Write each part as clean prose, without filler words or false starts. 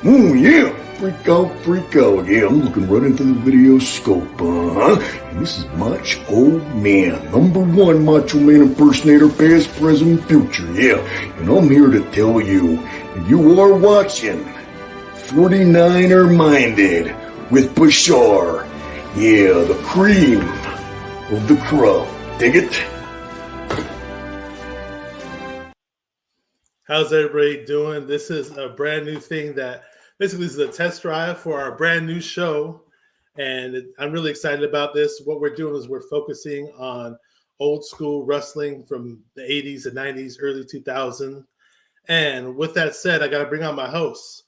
Oh, yeah. Freak out, freak out. Yeah, I'm looking right into the video scope, And this is Macho Man, #1 Macho Man impersonator, past, present, future. Yeah, and I'm here to tell you, you are watching 49er Minded with Bashar. Yeah, the cream of the crop. Dig it? How's everybody doing? This is a brand new thing that basically is a test drive for our brand new show. And I'm really excited about this. What we're doing is we're focusing on old school wrestling from the 80s and 90s, early 2000s. And with that said, I got to bring on my hosts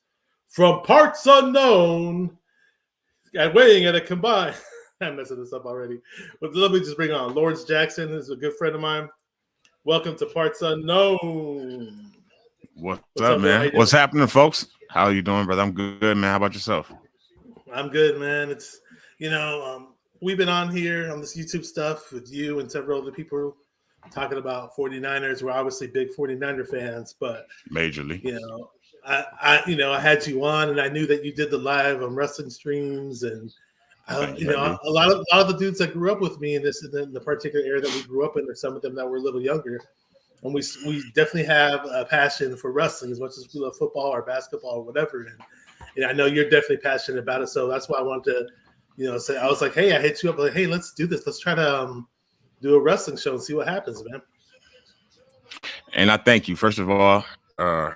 from Parts Unknown and weighing at a combined. I'm messing this up already. But let me just bring on Lawrence Jackson, who's a good friend of mine. Welcome to Parts Unknown. What's up, man? What's happening, folks? How are you doing, brother? I'm good, man. How about yourself? I'm good, man. It's, we've been on here on this YouTube stuff with you and several other people talking about 49ers. We're obviously big 49er fans, but majorly, I had you on and I knew that you did the live on wrestling streams and a lot of the dudes that grew up with me in the particular era that we grew up in, or some of them that were a little younger. And we definitely have a passion for wrestling as much as we love football or basketball or whatever. And I know you're definitely passionate about it. So that's why I wanted to, say, I was like, hey, I hit you up. Like, hey, let's do this. Let's try to do a wrestling show and see what happens, man. And I thank you. First of all, I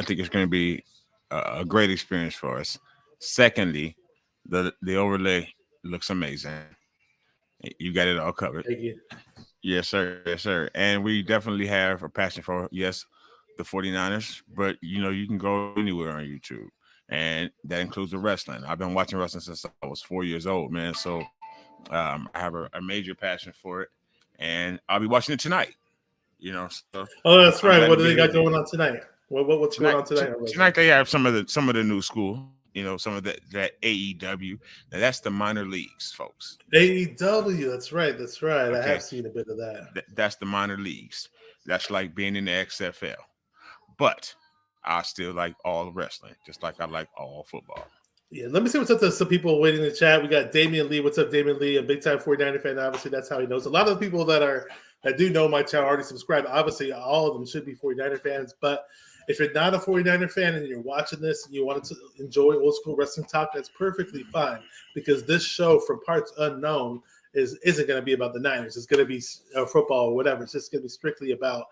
think it's going to be a great experience for us. Secondly, the overlay looks amazing. You got it all covered. Thank you. Yes, sir. Yes, sir. And we definitely have a passion for, yes, the 49ers, but, you can go anywhere on YouTube, and that includes the wrestling. I've been watching wrestling since I was 4 years old, man. So I have a major passion for it, and I'll be watching it tonight, So, oh, that's right. What do they got going on tonight? What's tonight, going on tonight? Tonight they have some of the new school. Some of that AEW. Now that's the minor leagues, folks. AEW, that's right. Okay. I have seen a bit of that. That's the minor leagues. That's like being in the XFL. But I still like all wrestling, just like I like all football. Yeah, let me see what's up to some people waiting in the chat. We got Damian Lee. What's up, Damian Lee? A big time 49er fan. Obviously, that's how he knows. A lot of the people that do know my channel already subscribe. Obviously, all of them should be 49er fans, but if you're not a 49er fan and you're watching this and you want to enjoy old school wrestling talk, that's perfectly fine, because this show from Parts Unknown isn't going to be about the Niners. It's going to be football or whatever. It's just going to be strictly about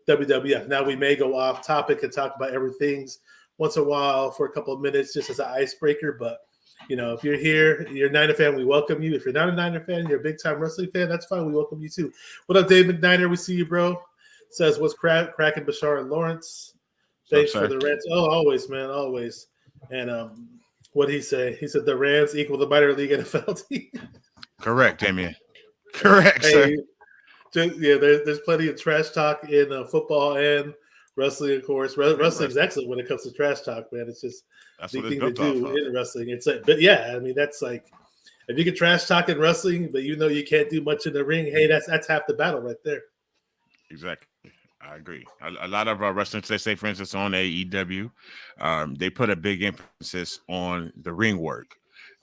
WWF. Now, we may go off topic and talk about everything once in a while for a couple of minutes just as an icebreaker, but if you're here, you're a Niner fan, we welcome you. If you're not a Niner fan, you're a big-time wrestling fan, that's fine. We welcome you too. What up, David Niner? We see you, bro. Says, what's cracking, Bashar and Lawrence? Thanks for the rants. Oh, always, man, always. And what did he say? He said the Rams equal the minor league NFL team. Correct, Damien. Correct, sir. Yeah, there's plenty of trash talk in football and wrestling, of course. Wrestling's excellent when it comes to trash talk, man. It's just the thing to do in wrestling. It's like, but yeah, I mean, that's like, if you can trash talk in wrestling, but you can't do much in the ring, hey, that's half the battle right there. Exactly. I agree. A lot of wrestlers, they say, for instance, on AEW, they put a big emphasis on the ring work.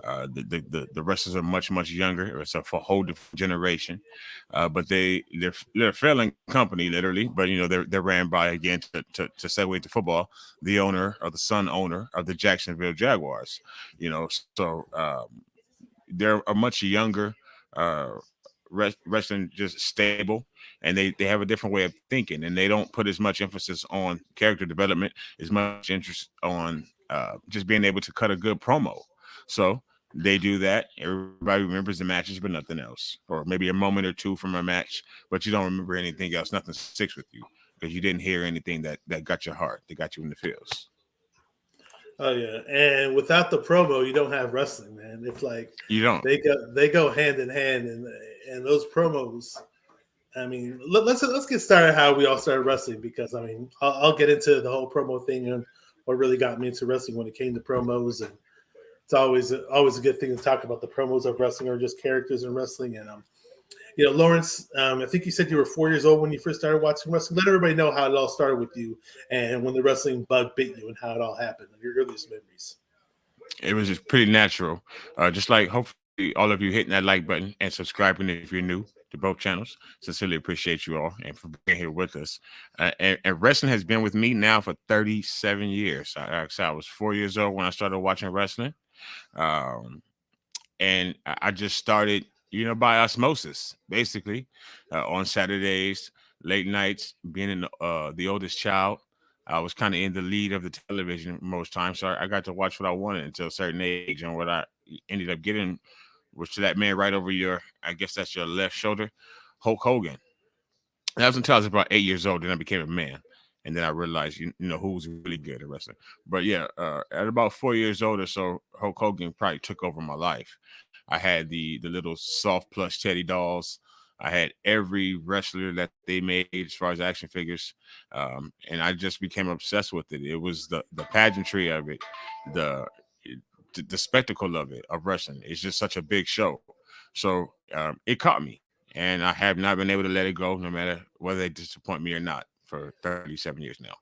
The wrestlers are much, much younger. It's a whole different generation, but they're a failing company, literally. But they're ran by, again, to segue to football, the owner or the son owner of the Jacksonville Jaguars. So they're a much younger wrestling, just stable, and they have a different way of thinking, and they don't put as much emphasis on character development, as much interest on just being able to cut a good promo. So they do that. Everybody remembers the matches, but nothing else, or maybe a moment or two from a match, but you don't remember anything else. Nothing sticks with you because you didn't hear anything that got your heart, that got you in the feels. Oh yeah, and without the promo, you don't have wrestling, man. It's like you don't. They go hand in hand, and those promos. I mean, let's get started how we all started wrestling, because I mean, I'll get into the whole promo thing and what really got me into wrestling when it came to promos, and it's always a good thing to talk about the promos of wrestling or just characters in wrestling. And Lawrence, I think you said you were 4 years old when you first started watching wrestling. Let everybody know how it all started with you and when the wrestling bug bit you and how it all happened, your earliest memories. It was just pretty natural. Just like hopefully all of you hitting that like button and subscribing if you're new to both channels. Sincerely appreciate you all and for being here with us. And wrestling has been with me now for 37 years. I was 4 years old when I started watching wrestling. And I just started, by osmosis, basically, on Saturdays, late nights, being in the oldest child. I was kind of in the lead of the television most times, so I got to watch what I wanted until a certain age. And what I ended up getting was to that man right over I guess that's your left shoulder, Hulk Hogan. That was until I was about 8 years old, and I became a man. And then I realized, who was really good at wrestling. But yeah, at about 4 years old or so, Hulk Hogan probably took over my life. I had the little soft plush teddy dolls. I had every wrestler that they made as far as action figures. And I just became obsessed with it. It was the pageantry of it, the spectacle of wrestling. It's just such a big show. So it caught me. And I have not been able to let it go, no matter whether they disappoint me or not, for 37 years now.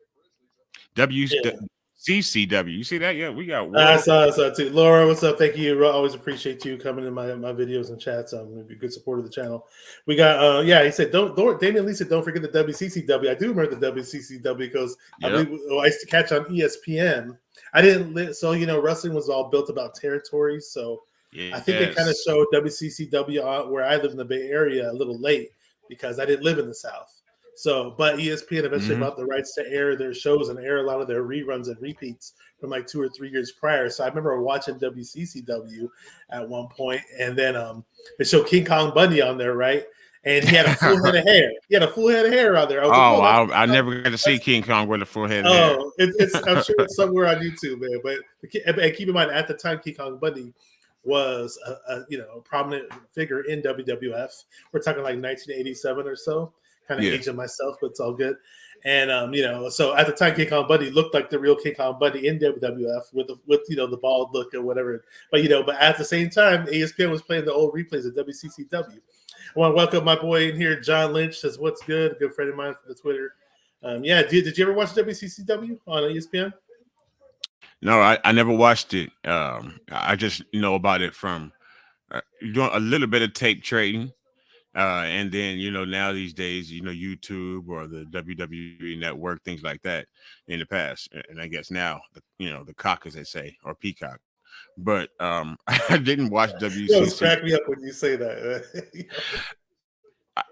CCW. You see that? Yeah, we got. I saw too. Laura, what's up? Thank you. I always appreciate you coming in my videos and chats. You're a good supporter of the channel. We got. He said, don't Damian Lee said, don't forget the WCCW. I do remember the WCCW because I used to catch on ESPN. I didn't. So wrestling was all built about territories. So I think they kind of showed WCCW where I live in the Bay Area a little late because I didn't live in the South. So, but ESPN eventually bought the rights to air their shows and air a lot of their reruns and repeats from like 2 or 3 years prior. So I remember watching WCCW at one point, and then they showed King Kong Bundy on there, right? And he had a full head of hair. He had a full head of hair on there. I never got to see King Kong with a full head of hair. I'm sure it's somewhere on YouTube, man. But keep in mind, at the time, King Kong Bundy was a prominent figure in WWF. We're talking like 1987 or so. Kind of aging myself, but it's all good. And so at the time, King Kong Bundy looked like the real King Kong Bundy in WWF with the bald look or whatever. But but at the same time, ESPN was playing the old replays of WCCW. I want to welcome my boy in here, John Lynch. Says what's good, a good friend of mine from the Twitter. Did you ever watch WCCW on ESPN? No, I never watched it. I just know about it from doing a little bit of tape trading. And then, now these days, YouTube or the WWE network, things like that in the past. And I guess now, the cock, as they say, or peacock. But I didn't watch WCC. You always crack me up when you say that.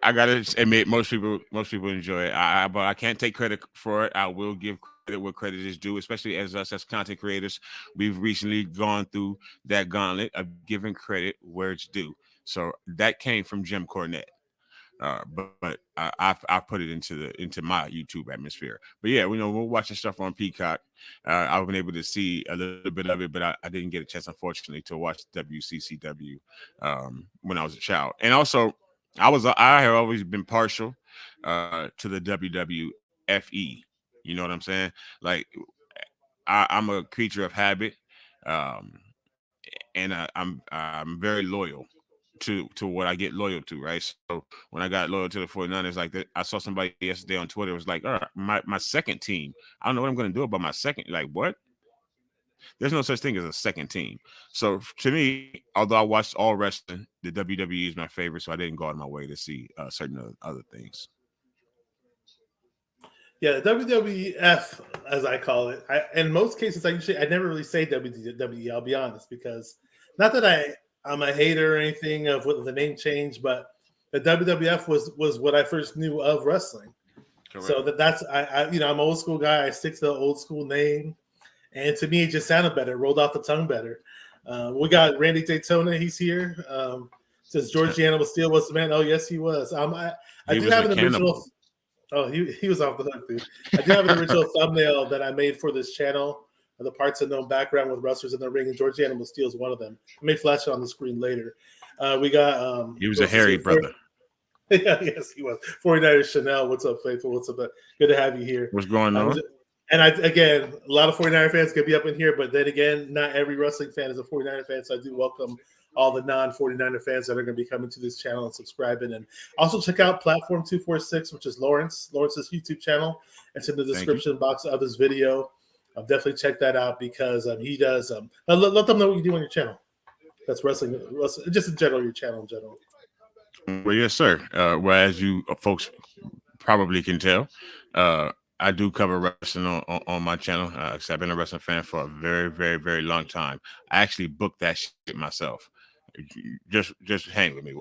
I gotta admit, most people enjoy it. But I can't take credit for it. I will give credit where credit is due, especially as us as content creators. We've recently gone through that gauntlet of giving credit where it's due. So that came from Jim Cornette, but I put it into my YouTube atmosphere. But yeah, we're watching stuff on Peacock. I've been able to see a little bit of it, but I didn't get a chance, unfortunately, to watch WCCW when I was a child. And also, I have always been partial to the WWFE. You know what I'm saying? Like I'm a creature of habit, and I'm very loyal to what I get loyal to, right? So when I got loyal to the 49ers, like that, I saw somebody yesterday on Twitter was like, all right, my second team. I don't know what I'm going to do about my second. Like, what? There's no such thing as a second team. So to me, although I watched all wrestling, the WWE is my favorite, so I didn't go out of my way to see certain other things. Yeah, the WWF, as I call it. In most cases, I never really say WWE. I'll be honest, because not that I'm a hater or anything of what the name change, but the WWF was what I first knew of wrestling. Correct. So that's I'm an old school guy. I stick to the old school name, and to me, it just sounded better, rolled off the tongue better. We got Randy Daytona. He's here. Says George the Animal Steel was the man. Oh yes, he was. I do have an original. Oh, he was off the hook, dude. I do have an original thumbnail that I made for this channel. The parts unknown background with wrestlers in the ring, and George the Animal Steel is one of them. I may flash it on the screen later. We got he was a hairy brother. Yes, he was. 49ers Chanel. What's up, Faithful? What's up? Good to have you here. What's going on? And again, a lot of 49er fans could be up in here, but then again, not every wrestling fan is a 49er fan, so I do welcome all the non-49er fans that are going to be coming to this channel and subscribing. And also check out Platform 246, which is Lawrence's YouTube channel. It's in the description box of this video. Definitely check that out because he does. Let them know what you do on your channel. That's wrestling, just in general, your channel in general. Well, yes, sir. Well, as you folks probably can tell, I do cover wrestling on my channel. Because I've been a wrestling fan for a very, very, very long time. I actually booked that shit myself. Just hang with me.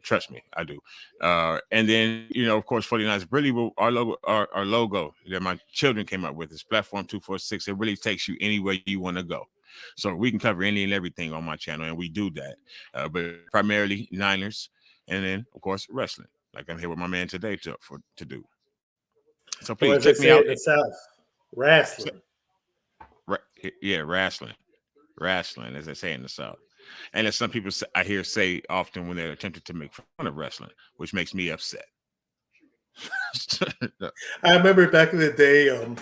Trust me, I do. And then, of course, 49ers really our logo that my children came up with is Platform 246. It really takes you anywhere you want to go. So we can cover any and everything on my channel, and we do that. But primarily Niners, and then, of course, wrestling. Like I'm here with my man today to do. So please check me out. In the South, wrestling. Yeah, wrestling, as they say in the South. And as some people I hear say often when they're attempting to make fun of wrestling, which makes me upset. I remember back in the day, in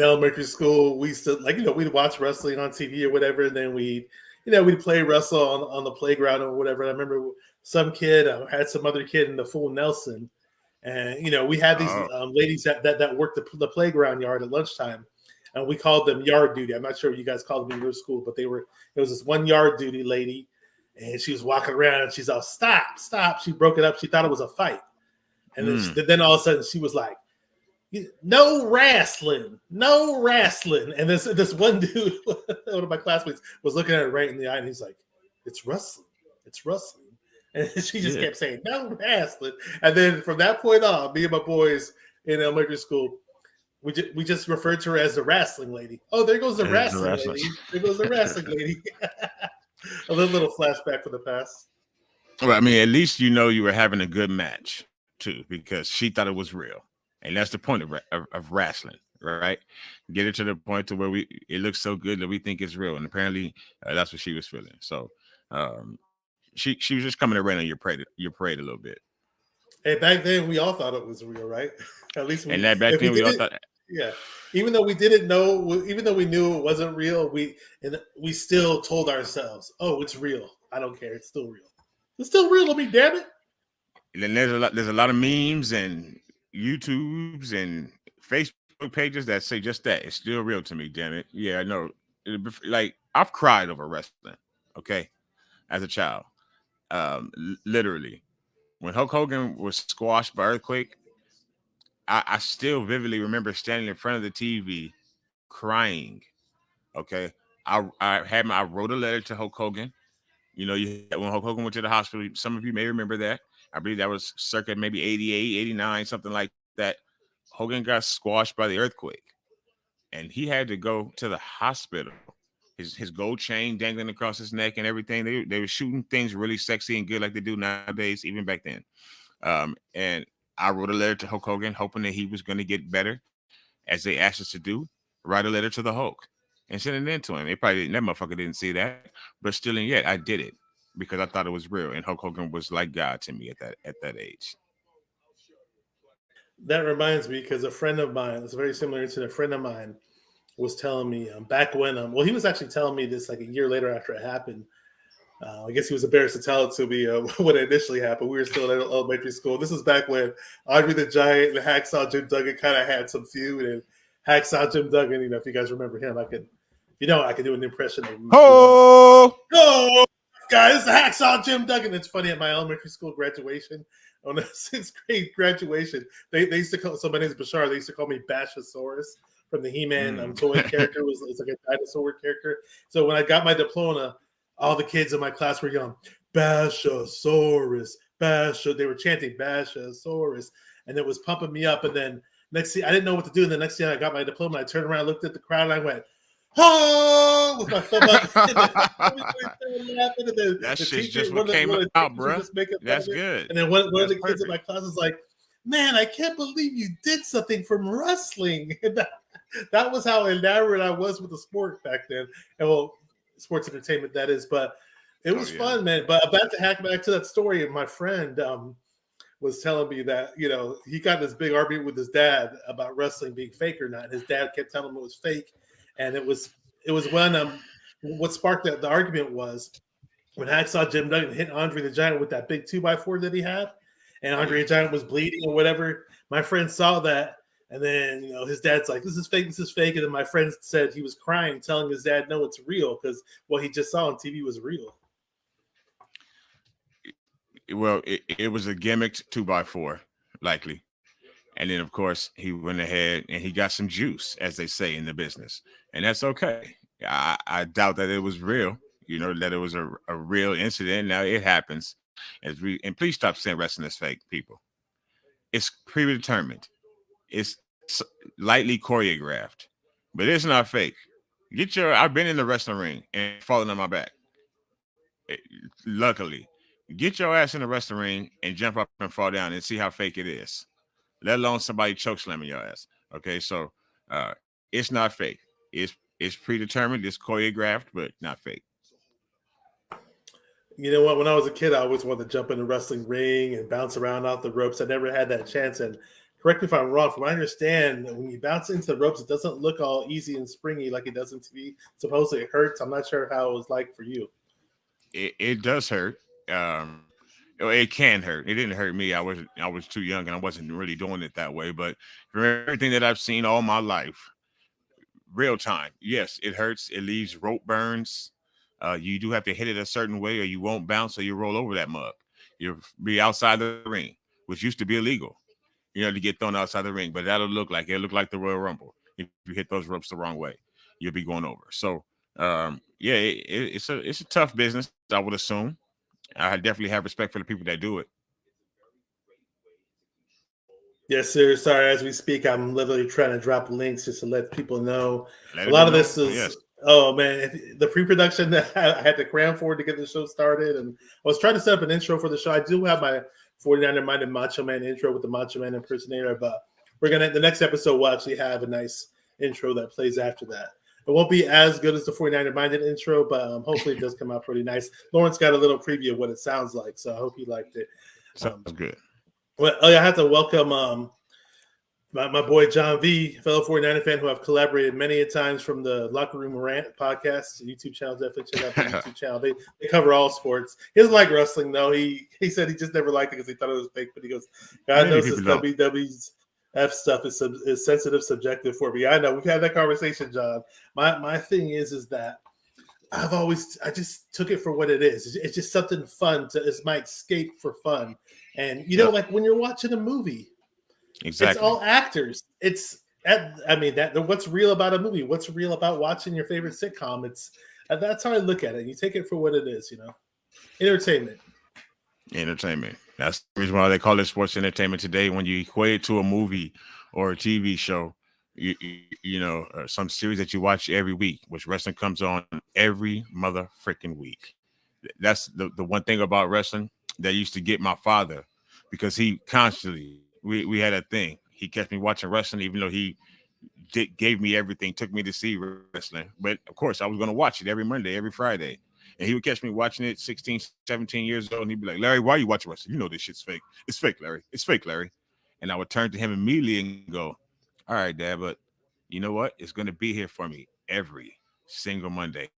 elementary school, we used to we'd watch wrestling on TV or whatever, and then we'd play wrestle on the playground or whatever. And I remember some kid had some other kid in the Full Nelson, and we had these ladies that worked the playground yard at lunchtime. And we called them yard duty. I'm not sure what you guys called them in your school, but it was this one yard duty lady, and she was walking around and she's all, stop. She broke it up. She thought it was a fight. And then all of a sudden she was like, no wrestling. And this one dude, one of my classmates, was looking at her right in the eye, and he's like, it's wrestling. And she just kept saying, no wrestling. And then from that point on, me and my boys in elementary school, we just referred to her as the wrestling lady. Oh, there goes the wrestling lady. There goes the wrestling lady. A little flashback from the past. Well, I mean, at least you were having a good match too, because she thought it was real, and that's the point of wrestling, right? Get it to the point to where it looks so good that we think it's real, and apparently that's what she was feeling. So she was just coming to rain on your parade a little bit. Hey, back then we all thought it was real, right? At least back then we all thought. Yeah, even though we didn't know, even though we knew it wasn't real, we still told ourselves, "Oh, it's real. I don't care. It's still real. It's still real to me, damn it." And then there's a lot of memes and YouTubes and Facebook pages that say just that. It's still real to me, damn it. Yeah, I know. Like I've cried over wrestling, okay, as a child, literally. When Hulk Hogan was squashed by Earthquake, I still vividly remember standing in front of the TV crying. Okay. I wrote a letter to Hulk Hogan. When Hulk Hogan went to the hospital, some of you may remember that. I believe that was circa maybe 88, 89, something like that. Hogan got squashed by the Earthquake, and he had to go to the hospital. His gold chain dangling across his neck and everything. They were shooting things really sexy and good like they do nowadays, even back then. And I wrote a letter to Hulk Hogan, hoping that he was going to get better, as they asked us to do. Write a letter to the Hulk and send it in to him. That motherfucker didn't see that, but still, and yet I did it because I thought it was real. And Hulk Hogan was like God to me at that age. That reminds me, because a friend of mine, it's a very similar incident. A friend of mine was telling me back when, he was actually telling me this like a year later after it happened. I guess he was embarrassed to tell it to me when it initially happened. We were still in elementary school. This is back when Andre the Giant and Hacksaw Jim Duggan kind of had some feud. And Hacksaw Jim Duggan, if you guys remember him, I could do an impression of him. Oh, guys, the Hacksaw Jim Duggan. It's funny, at my elementary school graduation, on the 6th grade graduation, they used to call, so my name is Bashar, they used to call me Bashosaurus from the He-Man toy character. It's like a dinosaur character. So when I got my diploma, all the kids in my class were yelling, Bashosaurus, they were chanting Bashosaurus, and it was pumping me up. And then next thing, I didn't know what to do. And the next thing I got my diploma, I turned around, looked at the crowd, and I went, oh, with my thumb up. That shit just what came out, bro. That's good. And then one of the kids in my class was like, man, I can't believe you did something from wrestling. And that was how enamored I was with the sport back then. And sports entertainment, that is. But it was fun, man. But about to hack back to that story, and my friend was telling me that, he got this big argument with his dad about wrestling being fake or not. And his dad kept telling him it was fake. And it was when what sparked the argument was when Hacksaw Jim Duggan hit Andre the Giant with that big 2x4 that he had, and Andre the Giant was bleeding or whatever, my friend saw that, and then his dad's like, "This is fake, this is fake," and then my friend said he was crying, telling his dad, "No, it's real," because what he just saw on TV was real. Well, it was a gimmicked 2x4, likely. And then, of course, he went ahead and he got some juice, as they say in the business. And that's okay. I doubt that it was real, that it was a real incident. Now, it happens. And please stop saying wrestling is fake, people. It's predetermined. It's lightly choreographed. But it's not fake. I've been in the wrestling ring and fallen on my back. Luckily. Get your ass in the wrestling ring and jump up and fall down and see how fake it is. Let alone somebody choke slamming your ass. Okay, so it's not fake. It's predetermined. It's choreographed, but not fake. You know what? When I was a kid, I always wanted to jump in the wrestling ring and bounce around off the ropes. I never had that chance. And correct me if I'm wrong. From what I understand, when you bounce into the ropes, it doesn't look all easy and springy like it does in TV. Supposedly it hurts. I'm not sure how it was like for you. It does hurt. It can hurt. It didn't hurt me. I was too young and I wasn't really doing it that way. But for everything that I've seen all my life, real time, yes, it hurts. It leaves rope burns. You do have to hit it a certain way, or you won't bounce, or you roll over that mug. You'll be outside the ring, which used to be illegal, to get thrown outside the ring. But it'll look like the Royal Rumble. If you hit those ropes the wrong way, you'll be going over. So, it's a tough business, I would assume. I definitely have respect for the people that do it. Yes, sir. Sorry, as we speak, I'm literally trying to drop links just to let people know. A lot of this is, yes. Oh man, the pre-production that I had to cram for to get the show started, and I was trying to set up an intro for the show. I do have my 49er Minded Macho Man intro with the Macho Man impersonator, but the next episode will actually have a nice intro that plays after that. It won't be as good as the 49er Minded intro, but hopefully it does come out pretty nice. Lawrence got a little preview of what it sounds like, so I hope he liked it. Sounds good. Well, I have to welcome my boy John V, fellow 49er fan who I've collaborated many a times from the Locker Room Rant podcast, YouTube channel. Definitely check out the YouTube channel. They cover all sports. He doesn't like wrestling, though. He said he just never liked it because he thought it was fake, but he goes, God knows this WWE's F stuff is sensitive, subjective for me. I know we've had that conversation, John. My thing is that I just took it for what it is. It's just something fun. It's my escape for fun. And like when you're watching a movie, exactly, it's all actors. What's real about a movie? What's real about watching your favorite sitcom? That's how I look at it. You take it for what it is. Entertainment. That's the reason why they call it sports entertainment today. When you equate it to a movie or a TV show, some series that you watch every week, which wrestling comes on every mother freaking week. That's the one thing about wrestling that used to get my father, because he constantly, we had a thing. He kept me watching wrestling, even though he gave me everything, took me to see wrestling. But of course, I was going to watch it every Monday, every Friday. And he would catch me watching it 16, 17 years old. And he'd be like, Larry, why are you watching wrestling? You know this shit's fake. It's fake, Larry. It's fake, Larry. And I would turn to him immediately and go, all right, Dad, but you know what? It's going to be here for me every single Monday.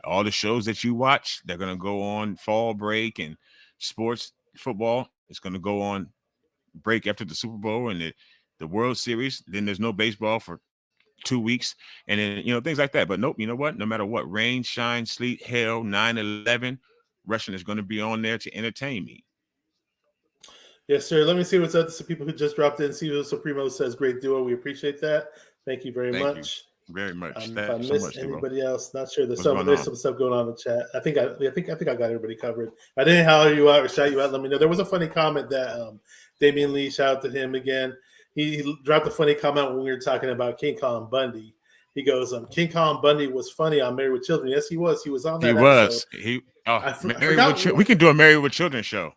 All the shows that you watch, they're going to go on fall break, and sports, football, it's going to go on break after the Super Bowl and the World Series. Then there's no baseball for 2 weeks, and then things like that. But nope, you know what? No matter what, rain, shine, sleet, hail, 9/11, wrestling is going to be on there to entertain me. Yes, sir. Let me see what's up to some people who just dropped in. See what Supremo says. Great duo. We appreciate that. Thank you very much. Very much. If I missed anybody else, not sure. There's some stuff going on in the chat. I think I got everybody covered. If I didn't holler you out or shout you out, let me know. There was a funny comment that Damian Lee, shout out to him again. He dropped a funny comment when we were talking about King Kong Bundy. He goes, King Kong Bundy was funny on Married with Children. Yes, he was. He was on that episode. We can do a Married with Children show.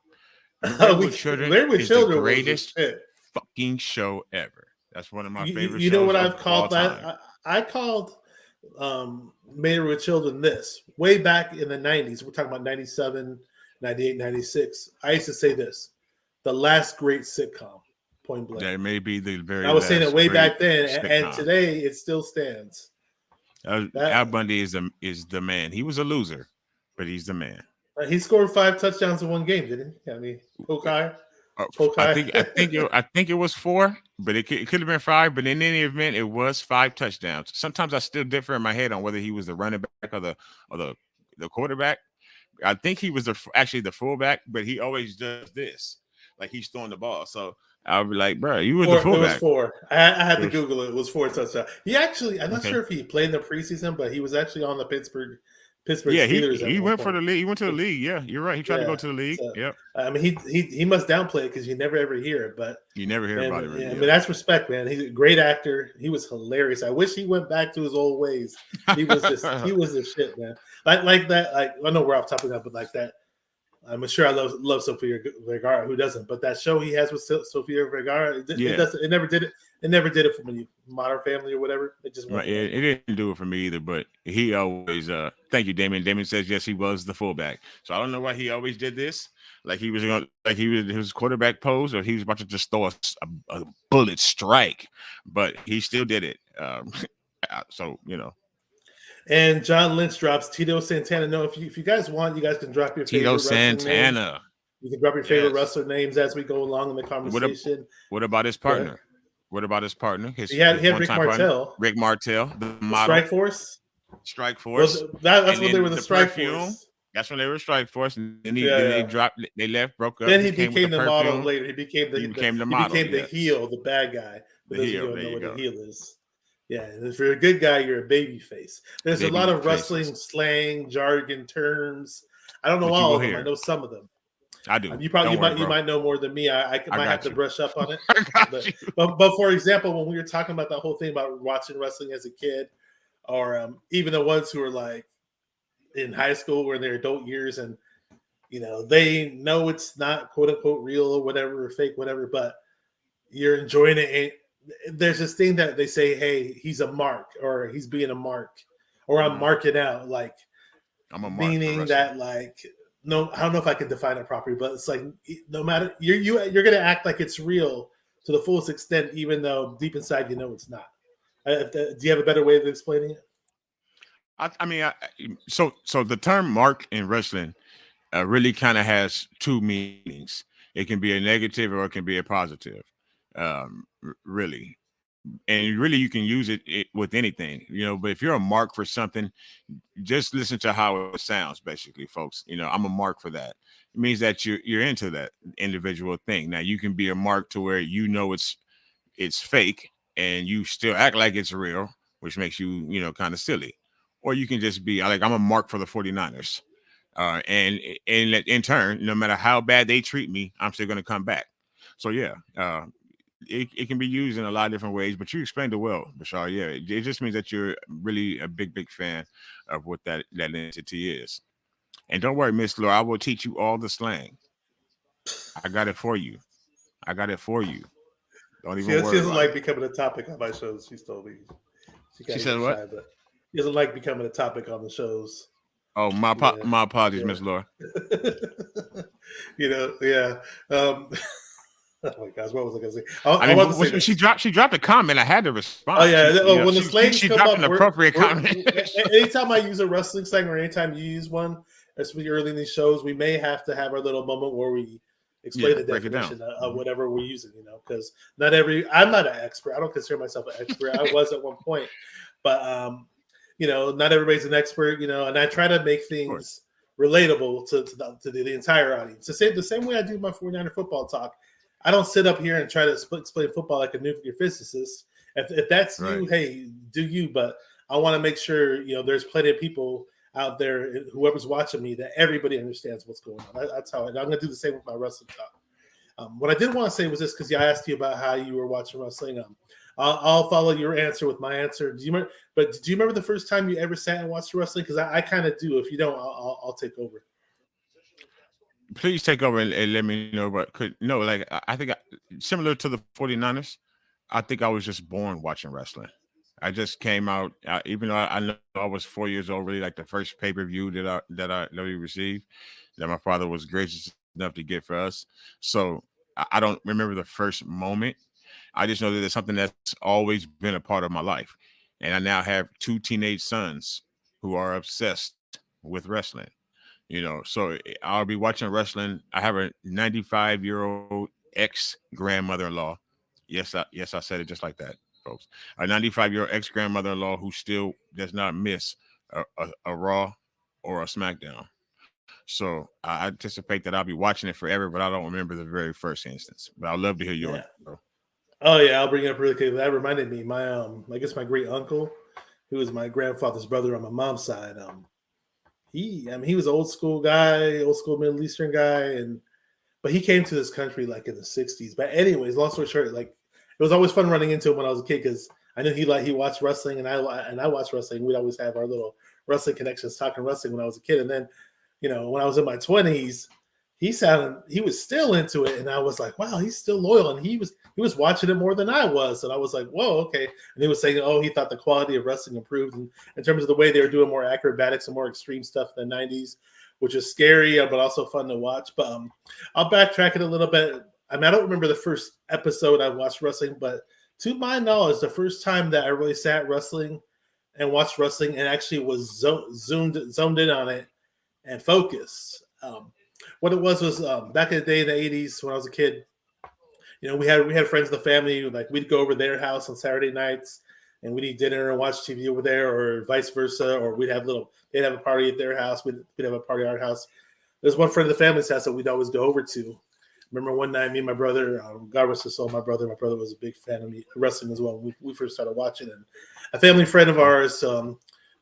Married with Children is the greatest fucking show ever. That's one of my favorite shows. You know what I've called that? I called Married with Children this way back in the 90s. We're talking about 97, 98, 96. I used to say this, the last great sitcom, point blank. That may be the very I was saying it way back then, and today it still stands. Al Bundy is the man. He was a loser, but he's the man. He scored 5 touchdowns in one game, didn't he? I mean, Pokai. I think it was 4, but it could have been 5. But in any event, it was 5 touchdowns. Sometimes I still differ in my head on whether he was the running back or the quarterback. I think he was actually the fullback, but he always does this, like he's throwing the ball. So I'll be like, bro, you were the fullback. It was 4. I had to Google it. It was 4 touchdowns. He actually, I'm not sure if he played in the preseason, but he was actually on the Pittsburgh Steelers. He went for the league. He went to the league. Yeah, you're right. He tried to go to the league. So, yep. I mean, he must downplay it because you never ever hear it. But you never hear about it. Really, I mean, that's respect, man. He's a great actor. He was hilarious. I wish he went back to his old ways. He was he was the shit, man. Like that. Like I know we're off topic now, but like that. I'm sure I love Sofia Vergara. Who doesn't? But that show he has with Sofia Vergara, it doesn't. It never did it. It never did it for me. Modern Family or whatever. It just right. It didn't do it for me either. But he always. Thank you, Damon. Damon says yes, he was the fullback. So I don't know why he always did this. Like he was his quarterback pose, or he was about to just throw a bullet strike. But he still did it. So you know. And John Lynch drops Tito Santana. No, if you guys want, you guys can drop your Tito favorite Santana. Name. You can drop your favorite wrestler names as we go along in the conversation. What about his partner? Yeah. What about his partner? He had Rick Martel. Partner, Rick Martel, the model. Strike Force. Strike Force. That's when they were the Strike Force. That's when they were Strike Force, and then they dropped. They left, broke up. Then he became the model later. He became the model. He became the heel, the bad guy. The heel. There you go. The heel is. Yeah, if you're a good guy, you're a baby face. There's a lot of wrestling slang, jargon, terms. I don't know all of them. I know some of them. I do. You might know more than me. I might have to brush up on it. But for example, when we were talking about that whole thing about watching wrestling as a kid, or even the ones who are like in high school or in their adult years, and they know it's not quote unquote real or whatever, or fake, whatever, but you're enjoying it. There's this thing that they say, hey, he's a mark, or he's being a mark, or I'm marking out. Like, I'm a mark, meaning that, like, no, I don't know if I can define it properly, but it's like no matter you're gonna act like it's real to the fullest extent, even though deep inside you know it's not. Do you have a better way of explaining it? I mean, so the term "mark" in wrestling really kind of has two meanings. It can be a negative or it can be a positive. Really, and really you can use it with anything, but if you're a mark for something, just listen to how it sounds. Basically, folks, I'm a mark for that. It means that you're into that individual thing. Now you can be a mark to where it's fake and you still act like it's real, which makes you kind of silly. Or you can just be like, I'm a mark for the 49ers, and in turn, no matter how bad they treat me, I'm still going to come back. So yeah, it can be used in a lot of different ways, but you explained it well, Bashar. Yeah, it just means that you're really a big fan of what that entity is. And don't worry, Miss Laura, I will teach you all the slang. I got it for you. Don't even worry. She doesn't like becoming a topic on my shows. She's told me. She said what? She doesn't like becoming a topic on the shows. Oh, my apologies, Miss Laura. Yeah. Oh my gosh, what was I going to say? She dropped a comment. I had to respond. Oh yeah, when the slang she dropped an appropriate comment. Anytime I use a wrestling slang, or anytime you use one, especially early in these shows, we may have to have our little moment where we explain the definition of whatever we're using. Because I'm not an expert. I don't consider myself an expert. I was at one point, but not everybody's an expert. And I try to make things relatable to the entire audience. The same way I do my 49er football talk. I don't sit up here and try to explain football like a nuclear physicist. If that's you, hey, do you. But I want to make sure, there's plenty of people out there, whoever's watching me, that everybody understands what's going on. That's how I'm going to do the same with my wrestling talk. What I did want to say was this, because I asked you about how you were watching wrestling. I'll follow your answer with my answer. Do you remember the first time you ever sat and watched wrestling? Because I kind of do. If you don't, I'll take over. Please take over and let me know. But I think similar to the 49ers, I think I was just born watching wrestling. I just came out, even though I know I was 4 years old, really, like the first pay-per-view that we received, that my father was gracious enough to get for us. So I don't remember the first moment. I just know that it's something that's always been a part of my life. And I now have 2 teenage sons who are obsessed with wrestling. So I'll be watching wrestling. I have a 95-year-old ex grandmother-in-law. Yes, I said it just like that, folks. A 95-year-old ex grandmother-in-law who still does not miss a Raw or a SmackDown. So I anticipate that I'll be watching it forever, but I don't remember the very first instance. But I'd love to hear yours, bro. Oh yeah, I'll bring it up really quick. That reminded me, my I guess my great uncle, who was my grandfather's brother on my mom's side. He was an old school guy, old school Middle Eastern guy, but he came to this country like in the '60s. But anyways, long story short, like it was always fun running into him when I was a kid because I knew he watched wrestling and I watched wrestling. We'd always have our little wrestling connections, talking wrestling when I was a kid, and then when I was in my 20s, he was still into it, and I was like, wow, he's still loyal, and he was watching it more than I was, and I was like, whoa, okay. And he was saying, oh, he thought the quality of wrestling improved in terms of the way they were doing more acrobatics and more extreme stuff in the 90s, which is scary but also fun to watch. But I'll backtrack it a little bit. I don't remember the first episode I watched wrestling, but to my knowledge, the first time that I really sat wrestling and watched wrestling and actually was zoned in on it and focused. What it was back in the day in the 80s when I was a kid, we had friends in the family, like we'd go over their house on Saturday nights and we'd eat dinner and watch TV over there, or vice versa, or they'd have a party at their house, we'd have a party at our house. There's one friend of the family's house that we'd always go over to. Remember one night, me and my brother, God rest his soul, my brother was a big fan of wrestling as well. We first started watching, and a family friend of ours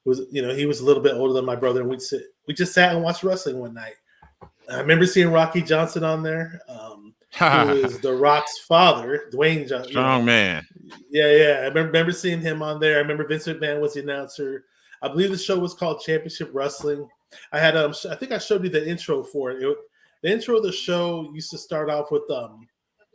was, he was a little bit older than my brother, and we just sat and watched wrestling one night. I remember seeing Rocky Johnson on there, who is The Rock's father, Dwayne Johnson. Strong man. Yeah. I remember seeing him on there. I remember Vince McMahon was the announcer. I believe the show was called Championship Wrestling. I had I think I showed you the intro for it. The intro of the show used to start off with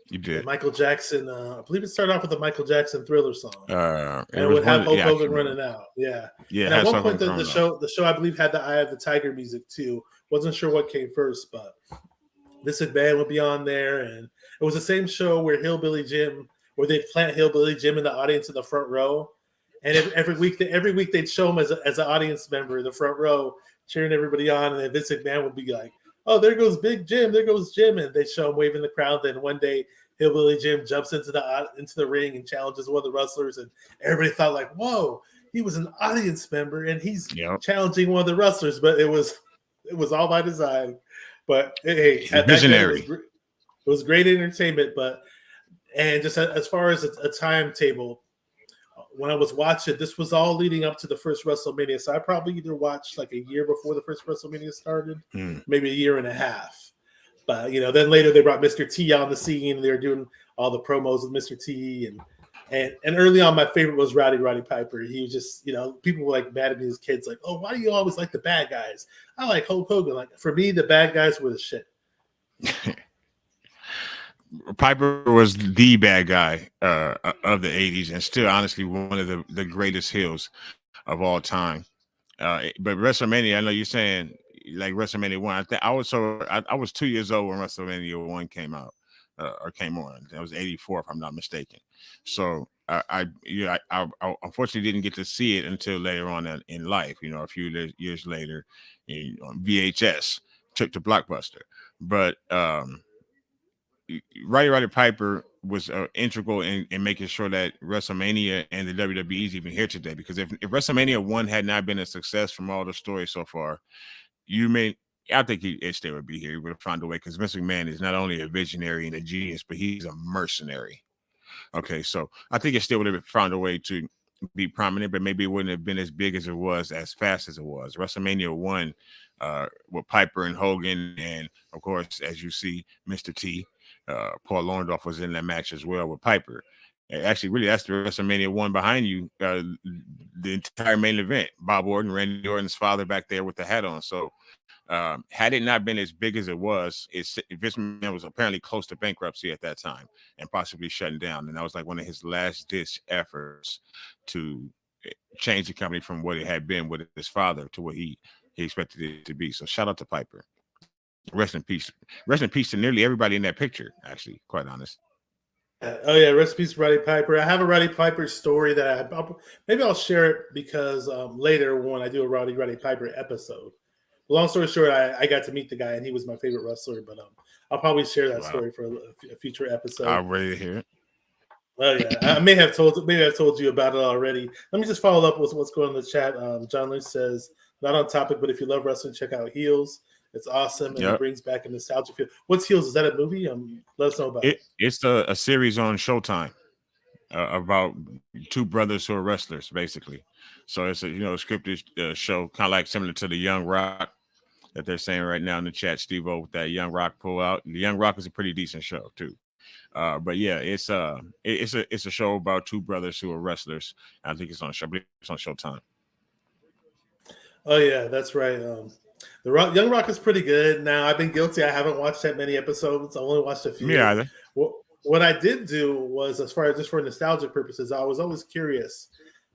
you did Michael Jackson. I believe it started off with the Michael Jackson Thriller song, and it would have Hulk Hogan running out. Yeah. And at one point, the show I believe had the Eye of the Tiger music too. Wasn't sure what came first, but this band would be on there, and it was the same show where they plant Hillbilly Jim in the audience in the front row, and every week they'd show him as an audience member in the front row cheering everybody on, and then Vince McMahon would be like, oh, there goes Big Jim, there goes Jim, and they show him waving the crowd. Then one day, Hillbilly Jim jumps into the ring and challenges one of the wrestlers, and everybody thought like, whoa, he was an audience member and he's challenging one of the wrestlers, but it was all by design. But hey, visionary. It was great entertainment. And just as far as a timetable, when I was watching, this was all leading up to the first WrestleMania. So I probably either watched like a year before the first WrestleMania started, maybe a year and a half. But then later they brought Mr. T on the scene. They were doing all the promos with Mr. T, and early on, my favorite was Roddy Piper. He was just, people were like mad at me as kids, like, oh, why do you always like the bad guys? I like Hulk Hogan. Like for me, the bad guys were the shit. Piper was the bad guy of the 80s, and still honestly one of the greatest heels of all time. But WrestleMania, I know you're saying like WrestleMania 1. I was 2 years old when WrestleMania 1 came out or came on. That was 84 if I'm not mistaken. So I unfortunately didn't get to see it until later on in life, a few years later on VHS, took to Blockbuster. But Roddy Piper was integral in making sure that WrestleMania and the WWE is even here today. Because if WrestleMania 1 had not been a success from all the stories so far, I think it still would be here. He would have found a way, because Vince McMahon is not only a visionary and a genius, but he's a mercenary. Okay, so I think it still would have found a way to be prominent, but maybe it wouldn't have been as big as it was, as fast as it was. WrestleMania 1 with Piper and Hogan, and of course, as you see, Mr. T, Paul Orndorff was in that match as well with Piper. Actually, really, that's the WrestleMania 1 behind you, the entire main event. Bob Orton, Randy Orton's father, back there with the hat on. So had it not been as big as it was, Vince McMahon was apparently close to bankruptcy at that time and possibly shutting down. And that was like one of his last ditch efforts to change the company from what it had been with his father to what he expected it to be. So shout out to Piper. Rest in peace. Rest in peace to nearly everybody in that picture, actually, quite honest. Oh yeah, rest in peace, Roddy Piper. I have a Roddy Piper story that maybe I'll share it because later when I do a Roddy Piper episode. long story short, I got to meet the guy, and he was my favorite wrestler. But I'll probably share that story for a future episode. I'm ready to hear it. Well, yeah, I may have told you about it already. Let me just follow up with what's going on in the chat. John Lynch says, not on topic, but if you love wrestling, check out Heels. It's awesome, and it brings back a nostalgia feel. What's Heels? Is that a movie? Let us know about it. It's a series on Showtime about two brothers who are wrestlers, basically. So it's a scripted show, kind of like similar to the Young Rock that they're saying right now in the chat. Steve-O with that Young Rock pull out. The Young Rock is a pretty decent show too. But yeah, it's a show about two brothers who are wrestlers. I think it's on Showtime. Oh yeah, that's right. Young Rock is pretty good. Now I've been guilty. I haven't watched that many episodes. I only watched a few. Me either. What I did do was, as far as just for nostalgic purposes, I was always curious,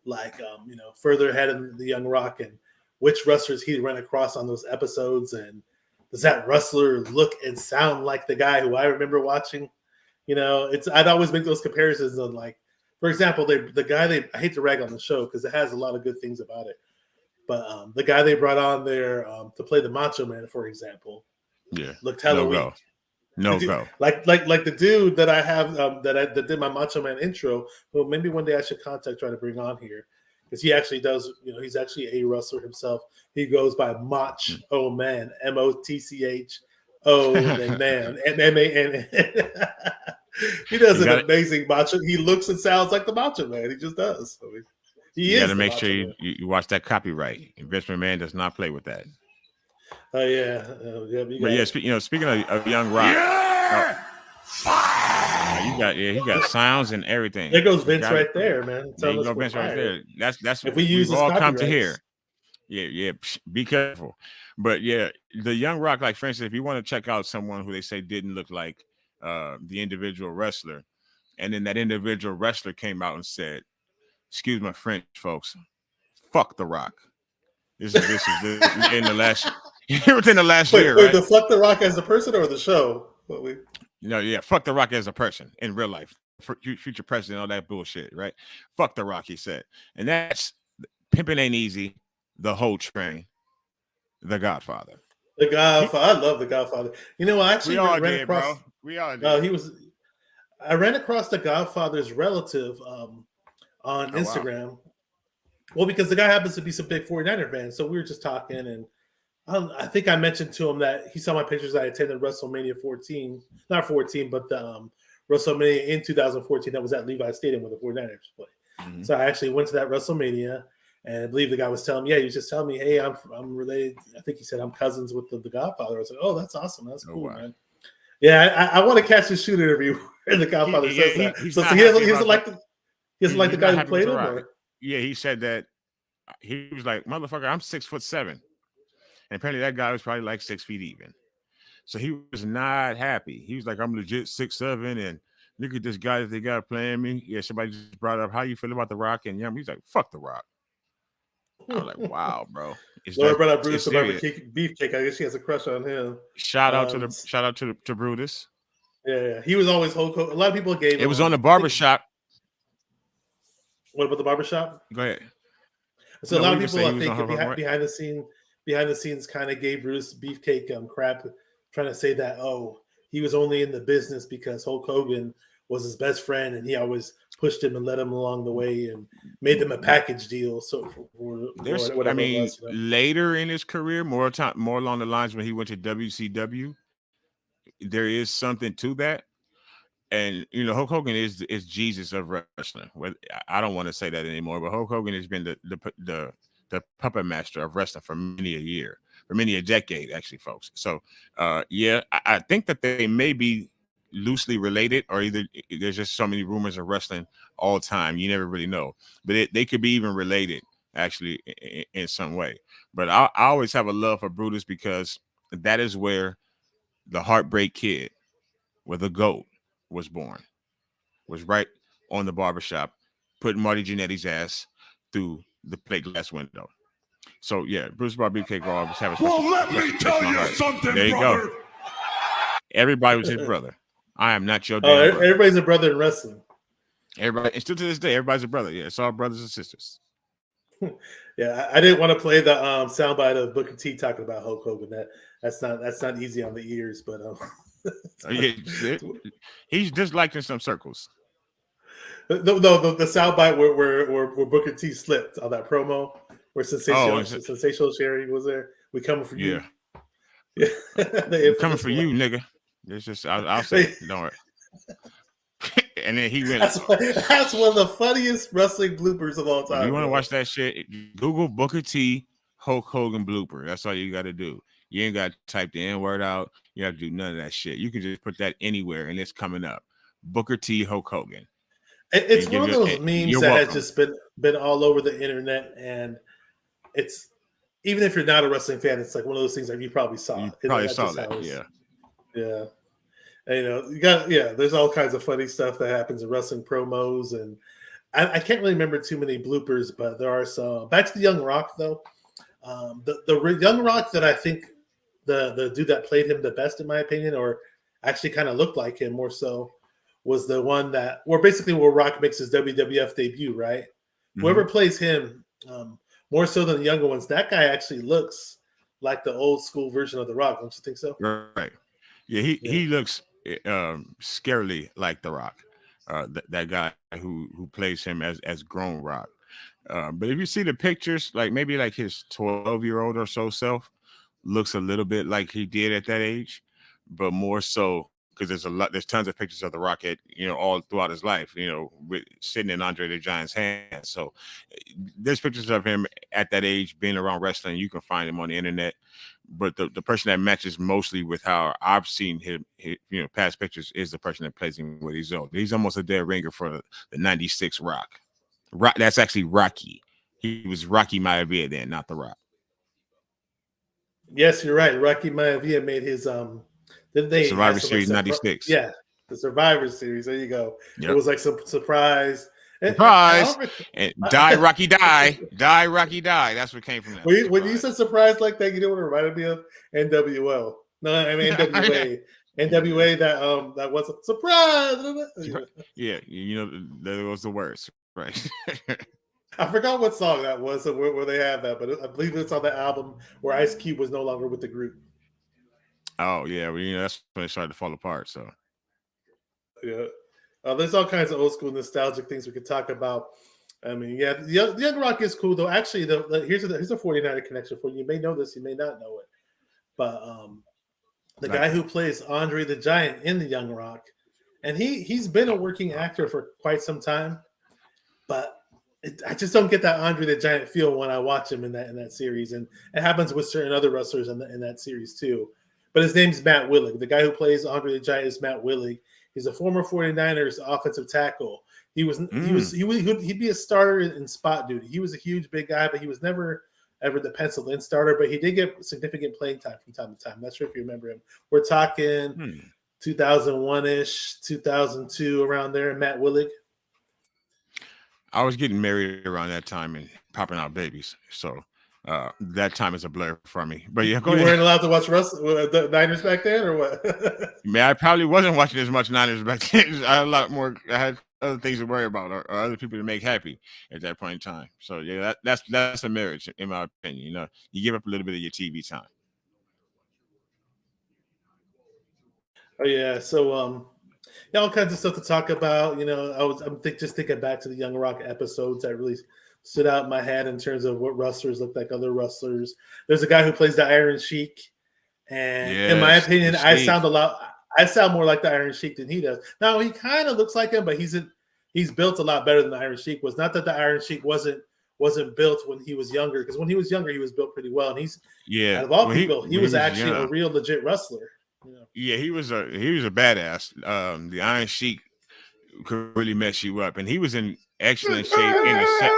like further ahead in the Young Rock and which wrestlers he ran across on those episodes, and does that wrestler look and sound like the guy who I remember watching? I'd always make those comparisons on, like, for example, the guy I hate to rag on the show because it has a lot of good things about it, but the guy they brought on there to play the Macho Man, for example, looked hella weak. No go. Like the dude that I have that did my Macho Man intro, who maybe one day I should try to bring on here, because he actually does. He's actually a wrestler himself. He goes by Macho Man, MOTCHO man, MAN. He does an amazing Macho. He looks and sounds like the Macho Man. He just does. You got to make sure you watch that copyright. Vince McMahon does not play with that. Oh yeah, speaking of Young Rock, he got sounds and everything. There goes Vince right there, man. There you go, Vince right there. That's if we use all come to hear. Yeah, be careful. But yeah, the Young Rock, like for instance, if you want to check out someone who they say didn't look like the individual wrestler, and then that individual wrestler came out and said, "Excuse my French, folks, fuck The Rock." This is in the last. Within the last year, right? The fuck The Rock as a person or the show? Fuck The Rock as a person in real life, future president, all that bullshit, right? Fuck The Rock, he said, and that's Pimpin' Ain't Easy, The Whole Train, The Godfather. The Godfather, I love The Godfather. I actually ran across. Bro. We all did. I ran across The Godfather's relative on Instagram. Wow. Well, because the guy happens to be some big 49er fan, so we were just talking and. I think I mentioned to him that he saw my pictures. I attended WrestleMania 14, not 14, but the WrestleMania in 2014 that was at Levi's Stadium where the 49ers play. Mm-hmm. So I actually went to that WrestleMania, and I believe the guy was telling me, he was just telling me, hey, I'm related. I think he said I'm cousins with the Godfather. I was like, oh, that's awesome. That's cool, man. Yeah, I want to catch his shoot interview where the Godfather says that. He doesn't like the guy who played him? Or? Yeah, he said that. He was like, motherfucker, I'm 6'7". And apparently that guy was probably like 6 feet even. So he was not happy. He was like, I'm legit 6'7", and look at this guy that they got playing me. Yeah, somebody just brought up, how you feel about The Rock? And he's like, fuck The Rock. I was like, wow, bro. Laura brought up Brutus about Beefcake. I guess she has a crush on him. Shout out to Brutus. Yeah, he was always Hulk Hogan. A lot of people gave him. It was on the barbershop. What about the barbershop? Go ahead. So a lot of people, I think, behind the scenes kind of gave Bruce Beefcake crap, trying to say that, he was only in the business because Hulk Hogan was his best friend and he always pushed him and led him along the way and made them a package deal. So later in his career, more along the lines when he went to WCW, there is something to that. And Hulk Hogan is Jesus of wrestling. Well, I don't want to say that anymore, but Hulk Hogan has been the puppet master of wrestling for many a decade, actually, folks. So, I think that they may be loosely related, or either there's just so many rumors of wrestling all the time. You never really know, but they could be even related, actually, in some way. But I always have a love for Brutus because that is where the Heartbreak Kid, where the GOAT was born, was right on the barbershop, putting Marty Jannetty's ass through the plate glass window. So yeah, Bruce Beefcake always have a special. Well, let me tell you something. There you brother. go. Everybody was his brother. I am not your damn brother. Everybody's a brother in wrestling. Everybody, and still to this day, everybody's a brother. Yeah, it's all brothers and sisters. Yeah, I didn't want to play the soundbite of Booker T talking about Hulk Hogan. That's not easy on the ears, but Yeah, he's disliked in some circles. the soundbite where Booker T slipped on that promo where sensational Sherry was there. We coming for you. Yeah, coming for you, nigga. It's just I'll say it. Don't worry. And then he went. That's one of the funniest wrestling bloopers of all time. If you want to watch that shit, Google Booker T Hulk Hogan blooper. That's all you got to do. You ain't got to type the N-word out. You have to do none of that shit. You can just put that anywhere and it's coming up. Booker T Hulk Hogan. It's one of those memes that has just been all over the internet, and it's even if you're not a wrestling fan, it's like one of those things that you probably saw. You probably saw that, yeah. And, there's all kinds of funny stuff that happens in wrestling promos, and I can't really remember too many bloopers, but there are some. Back to the Young Rock though, the Young Rock that I think the dude that played him the best, in my opinion, or actually kind of looked like him more so, was the one where Rock makes his WWF debut, right? Mm-hmm. Whoever plays him, more so than the younger ones, that guy actually looks like the old school version of The Rock. Don't you think so? Right. Yeah, he looks scarily like The Rock. That guy who plays him as grown Rock. But if you see the pictures, like maybe like his 12-year-old or so self looks a little bit like he did at that age, but more so because there's tons of pictures of The Rock all throughout his life, sitting in Andre the Giant's hands. So there's pictures of him at that age being around wrestling. You can find him on the internet. But the person that matches mostly with how I've seen him, past pictures is the person that plays him when he's old. He's almost a dead ringer for the 96 Rock. That's actually Rocky. He was Rocky Maivia then, not The Rock. Yes, you're right. Rocky Maivia made his Survivor Series 96. Yeah, the Survivor Series. There you go. Yep. It was like some surprise. Surprise! And die, Rocky, die. Die, Rocky, die. That's what came from that. When you said surprise like that, you know what it reminded me of? NWO. No, I mean NWA. NWA that was a surprise. Yeah, that was the worst, right? I forgot what song that was where they have that, but I believe it's on the album where Ice Cube was no longer with the group. Oh yeah, well, that's when it started to fall apart. So yeah. There's all kinds of old school nostalgic things we could talk about. I mean, yeah, the Young Rock is cool though. Actually, here's a 49er connection for you. You may know this, you may not know it, but the guy who plays Andre the Giant in the Young Rock, and he's been a working actor for quite some time, but I just don't get that Andre the Giant feel when I watch him in that series, and it happens with certain other wrestlers in that series too. But his name's Matt Willig. The guy who plays Andre the Giant is Matt Willig. He's a former 49ers offensive tackle. He'd be a starter in spot duty. He was a huge big guy, but he was never ever the penciled in starter. But he did get significant playing time from time to time. I'm not sure if you remember him. We're talking 2001-ish, 2002, around there. Matt Willig. I was getting married around that time and popping out babies, so that time is a blur for me. But yeah, you weren't allowed to watch the Niners back then, or what? Man, I probably wasn't watching as much Niners back then. I had a lot more. I had other things to worry about, or other people to make happy at that point in time. So yeah, that's a marriage, in my opinion. You give up a little bit of your TV time. Oh yeah, so all kinds of stuff to talk about. I'm just thinking back to the Young Rock episodes that really stood out in my head in terms of what wrestlers look like other wrestlers. There's a guy who plays the Iron Sheik, and in my opinion, I sound more like the Iron Sheik than he does. Now he kind of looks like him, but he's built a lot better than the Iron Sheik was. Not that the Iron Sheik wasn't built when he was younger, because when he was younger, he was built pretty well, and out of all people, he was actually a real legit wrestler. Yeah, he was a badass. The Iron Sheik could really mess you up, and he was in excellent shape in the set.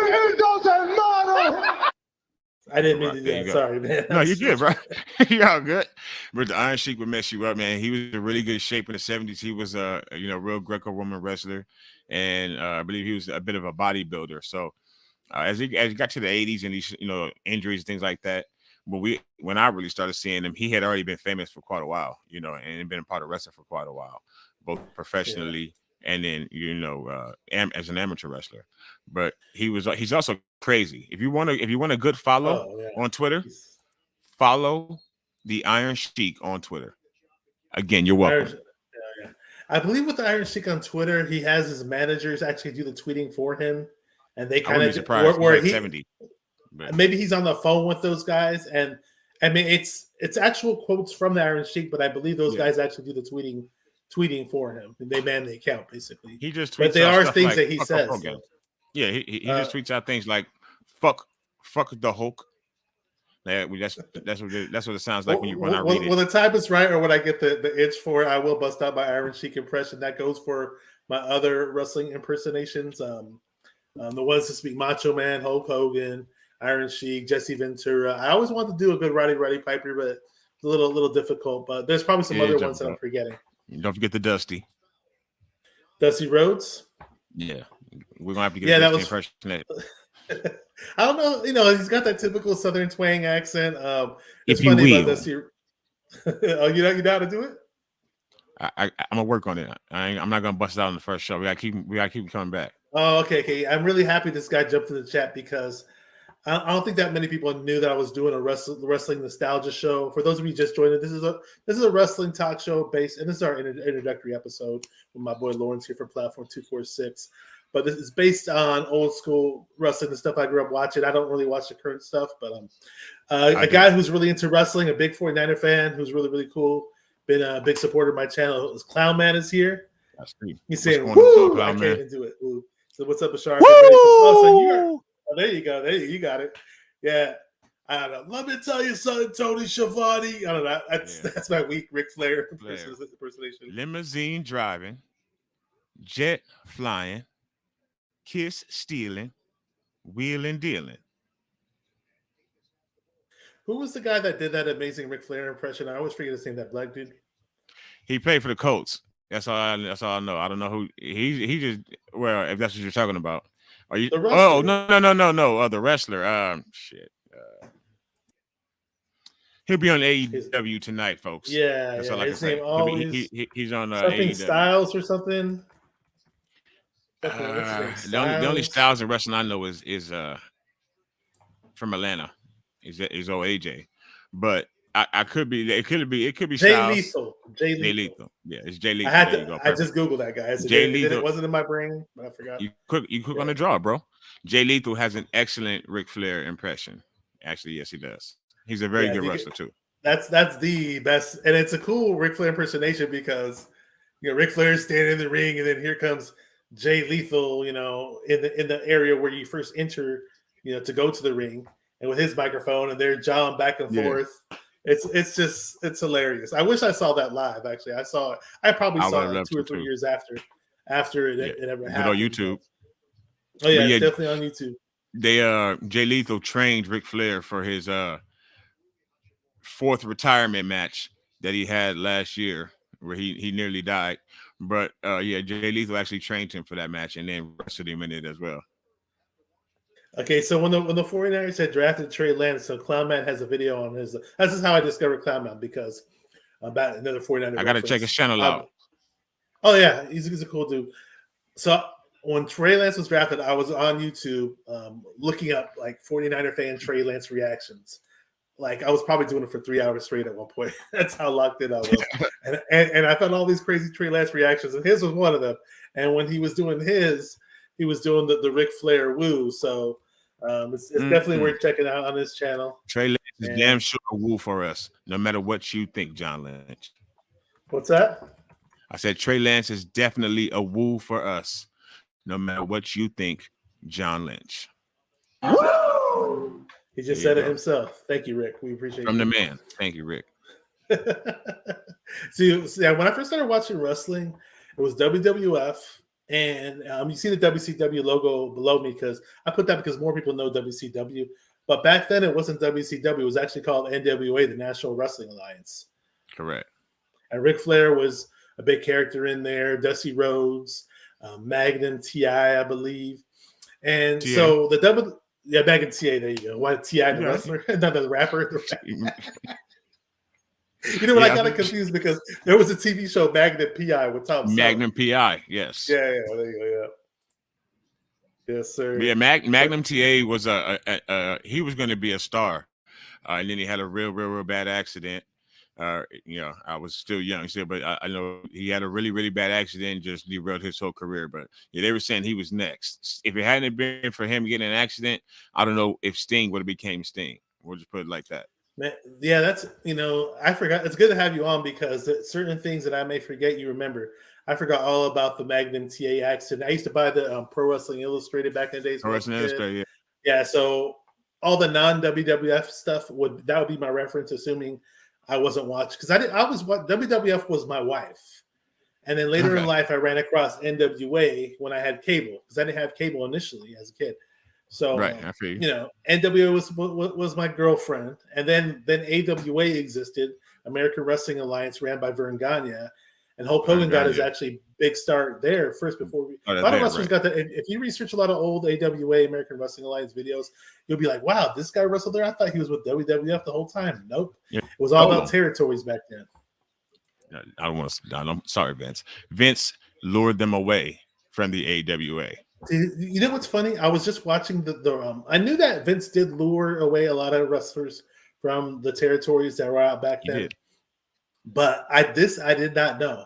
I didn't mean to do that. Sorry, man. No, you did, bro. You're all good. But the Iron Sheik would mess you up, man. He was in really good shape in the 70s. He was a real Greco-Roman wrestler, and I believe he was a bit of a bodybuilder. So as he got to the 80s and these injuries, things like that. But when I really started seeing him, he had already been famous for quite a while, and been a part of wrestling for quite a while, both professionally and then as an amateur wrestler. But he's also crazy. If you want a good follow on Twitter, follow the Iron Sheik on Twitter. Again, you're welcome. I believe with the Iron Sheik on Twitter, he has his managers actually do the tweeting for him, and they kind of where he 70. But maybe he's on the phone with those guys, and I mean it's actual quotes from the Iron Sheik, but I believe those guys actually do the tweeting for him, and they man the account basically. He just tweets, but they are things that he says. So. Yeah, he just tweets out things like "fuck the Hulk." That's what it sounds like when I read it. When the time is right, or when I get the itch for it, I will bust out my Iron Sheik impression. That goes for my other wrestling impersonations. The ones that speak Macho Man, Hulk Hogan, Iron Sheik, Jesse Ventura. I always wanted to do a good Roddy Piper, but it's a little difficult. But there's probably some other ones that I'm forgetting. Don't forget the Dusty Rhodes. Yeah, we're gonna have to get a Dusty impersonation. I don't know. He's got that typical Southern twang accent. It's if funny you about this. Oh, you know how to do it? I'm gonna work on it. I'm not gonna bust it out in the first show. We gotta keep coming back. Oh, okay. I'm really happy this guy jumped in the chat because I don't think that many people knew that I was doing a wrestling nostalgia show. For those of you just joining, this is a wrestling talk show based, and this is our introductory episode with my boy Lawrence here from Platform 246. But this is based on old school wrestling, the stuff I grew up watching. I don't really watch the current stuff, but a guy who's really into wrestling, a big 49er fan who's really, really cool, been a big supporter of my channel. Clown Man is here. That's me. He's saying, woo! I can't even do it. Woo. So what's up, Bashar? There you go. You got it. Yeah. I don't know. Let me tell you something, Tony Schiavone. I don't know. That's my weak Ric Flair impersonation. Limousine driving, jet flying, kiss stealing, wheeling dealing. Who was the guy that did that amazing Ric Flair impression? I always forget his name. That black dude. He played for the Colts. That's all I know. I don't know who he just. Well, if that's what you're talking about, are you? Oh no! The wrestler. Shit. He'll be on AEW tonight, folks. Yeah, that's all I can say. He's on something AEW. Styles or something. The only Styles in wrestling I know is from Atlanta. Is old AJ, but I could be. It could be Jay Styles. Lethal. Yeah, it's Jay Lethal. I just googled that guy. Jay Lethal. It wasn't in my brain, but I forgot. You cook on the draw, bro. Jay Lethal has an excellent Ric Flair impression. Actually, yes, he does. He's a very good wrestler too. That's the best, and it's a cool Ric Flair impersonation because Ric Flair is standing in the ring, and then here comes Jay Lethal, in the area where you first enter, to go to the ring, and with his microphone, and they're jawing back and forth. It's hilarious. I wish I saw that live. Actually, I saw it. I probably saw it 2 or 3 years after it ever happened. On YouTube. Oh yeah, it's definitely on YouTube. Jay Lethal trained Ric Flair for his 4th retirement match that he had last year, where he nearly died. But Jay Lethal actually trained him for that match and then wrestled him in it as well. Okay, so when the 49ers had drafted Trey Lance, so Clown Man has a video on his. This is how I discovered Clown Man, because about another 49er. I got to check his channel out. Oh yeah, he's a cool dude. So when Trey Lance was drafted, I was on YouTube looking up like 49er fan Trey Lance reactions. Like I was probably doing it for 3 hours straight at one point. That's how locked in I was. and I found all these crazy Trey Lance reactions, and his was one of them. And when he was doing his, he was doing the Ric Flair woo. So it's definitely worth checking out on his channel. Trey Lance is damn sure a woo for us, no matter what you think, John Lynch. What's that? I said Trey Lance is definitely a woo for us, no matter what you think, John Lynch. He just said it himself. Thank you, Rick. We appreciate it. From the man. Thank you, Rick. See, when I first started watching wrestling, it was WWF. And you see the WCW logo below me because I put that because more people know WCW. But back then, it wasn't WCW. It was actually called NWA, the National Wrestling Alliance. Correct. And Ric Flair was a big character in there. Dusty Rhodes, Magnum, T.I., I believe. And T.I. So the Magnum T.I., there you go. Why T.I. the wrestler? Not the rapper. You know what? Yeah, I got it confused because there was a TV show Magnum PI with Tom Selleck. Magnum PI, yes. Yeah, there you go. Yeah. Yes, sir. Yeah, Magnum TA was he was going to be a star, and then he had a real bad accident. I was still young, but I know he had a really bad accident, just derailed his whole career. But yeah, they were saying he was next. If it hadn't been for him getting an accident, I don't know if Sting would have became Sting. We'll just put it like that. Man, yeah, that's I forgot. It's good to have you on because certain things that I may forget, you remember. I forgot all about the Magnum TA accident. I used to buy the Pro Wrestling Illustrated back in the days. Pro Wrestling Illustrated, yeah. So all the non-WWF stuff would be my reference, assuming I wasn't watching because I was what WWF was my wife, and then later in life I ran across NWA when I had cable because I didn't have cable initially as a kid. So right, I feel you. NWA was my girlfriend, and then AWA existed, American Wrestling Alliance, ran by Vern Gagne, and Hulk Hogan got his actually big start there first before a lot of wrestlers got that. If you research a lot of old AWA, American Wrestling Alliance videos, you'll be like, wow, this guy wrestled there. I thought he was with WWF the whole time. Nope. Yeah. It was all about territories back then. I'm sorry, Vince. Vince lured them away from the AWA. You know what's funny? I was just watching I knew that Vince did lure away a lot of wrestlers from the territories that were out back then. But I did not know.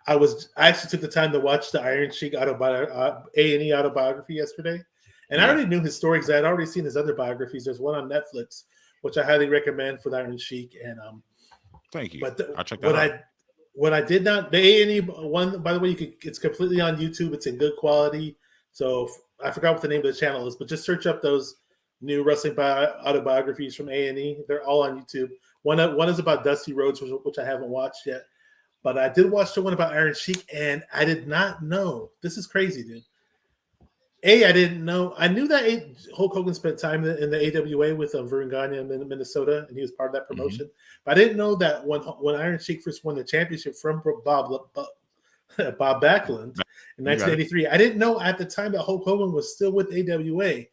I actually took the time to watch the Iron Sheik A&E autobiography yesterday, and I already knew his story because I had already seen his other biographies. There's one on Netflix, which I highly recommend for the Iron Sheik. And thank you. But I'll check that out. What I did not, the A&E one, by the way, it's completely on YouTube. It's in good quality. So I forgot what the name of the channel is, but just search up those new wrestling autobiographies from A&E. They're all on YouTube. One is about Dusty Rhodes, which I haven't watched yet. But I did watch the one about Iron Sheik, and I did not know. This is crazy, dude. I didn't know. I knew that Hulk Hogan spent time in the AWA with Vern Gagne in Minnesota, and he was part of that promotion. Mm-hmm. But I didn't know that when Iron Sheik first won the championship from Bob Backlund in 1983, I didn't know at the time that Hulk Hogan was still with AWA.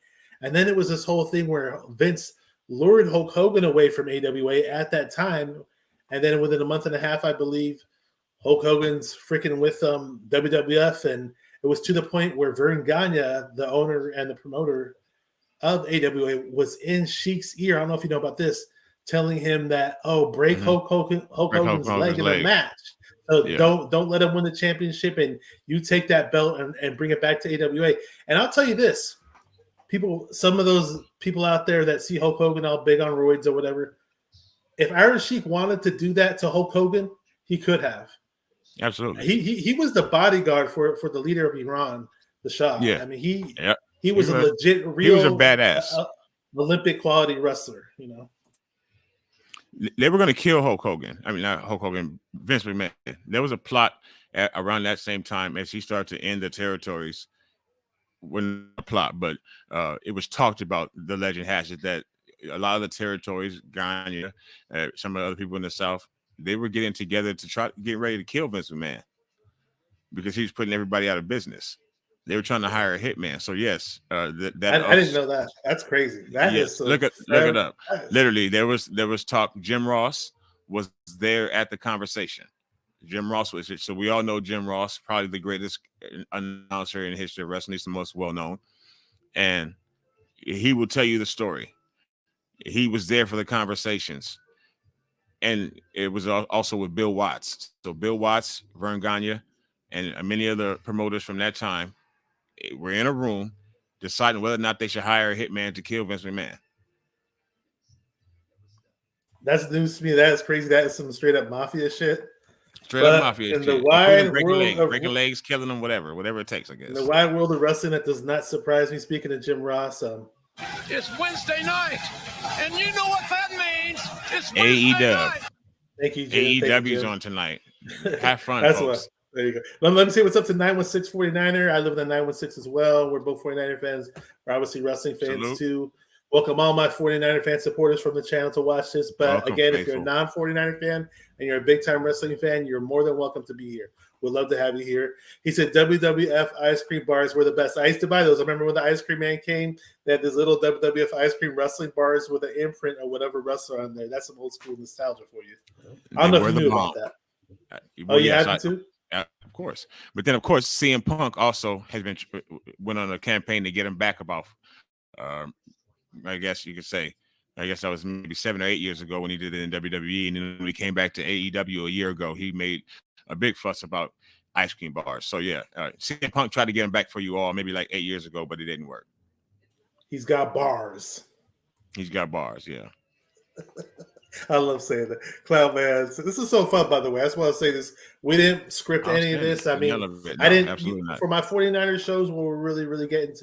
And then it was this whole thing where Vince lured Hulk Hogan away from AWA at that time. And then within a month and a half, I believe, Hulk Hogan's freaking with WWF. And it was to the point where Vern Gagne, the owner and the promoter of AWA, was in Sheik's ear. I don't know if you know about this, telling him that, break Hulk Hogan's leg in the match. So don't let him win the championship, and you take that belt and bring it back to AWA. And I'll tell you this, some of those people out there that see Hulk Hogan all big on roids or whatever, if Iron Sheik wanted to do that to Hulk Hogan, he could have. Absolutely. He was the bodyguard for the leader of Iran, the Shah. Yeah. I mean, he was a legit, real, he was a badass Olympic quality wrestler, They were going to kill Hulk Hogan. I mean, not Hulk Hogan, Vince McMahon. There was a plot around that same time as he started to end the territories. When a plot, but it was talked about, the legend has it, that a lot of the territories, Gagne, some of the other people in the South, they were getting together to try to get ready to kill Vince McMahon because he was putting everybody out of business. They were trying to hire a hitman. So yes, I didn't know that. That's crazy. Look it up. Literally, there was talk. Jim Ross was there at the conversation. Jim Ross was it. So we all know Jim Ross, probably the greatest announcer in the history of wrestling. He's the most well-known. And he will tell you the story. He was there for the conversations. And it was also with Bill Watts. So Bill Watts, Vern Gagne, and many other promoters from that time were in a room deciding whether or not they should hire a hitman to kill Vince McMahon. That's news to me. That is crazy. That is some straight up mafia shit. Straight up mafia shit. The wide breaking legs, killing them, whatever it takes, I guess. In the wide world of wrestling, that does not surprise me. Speaking of Jim Ross, it's Wednesday night, and you know what that means. It's Wednesday night. Thank you, Jim. AEW's on tonight. Have fun, That's folks. What. There you go. Let me see what's up to 916 49er. I live in the 916 as well. We're both 49er fans. We're obviously wrestling fans too. Welcome all my 49er fan supporters from the channel to watch this. But Welcome, again, if faithful. you're a non-49er fan and you're a big-time wrestling fan, you're more than welcome to be here. We'd love to have you here. He said WWF ice cream bars were the best. I used to buy those. I remember when the ice cream man came, they had these little WWF ice cream wrestling bars with an imprint of whatever wrestler on there. That's some old school nostalgia for you. I don't know if you knew about that. Well, you yes, had to? Of course. But then, of course, CM Punk also went on a campaign to get him back about, I guess you could say, I guess that was maybe 7 or 8 years ago when he did it in WWE. And then when he came back to AEW a year ago, he made a big fuss about ice cream bars. So, yeah, CM Punk tried to get him back for you all maybe like 8 years ago, but it didn't work. He's got bars. He's got bars, yeah. I love saying that. Cloud Man, this is so fun, by the way. I just want to say this. We didn't script any of this. I mean, I didn't, for my 49er shows where we're really, really getting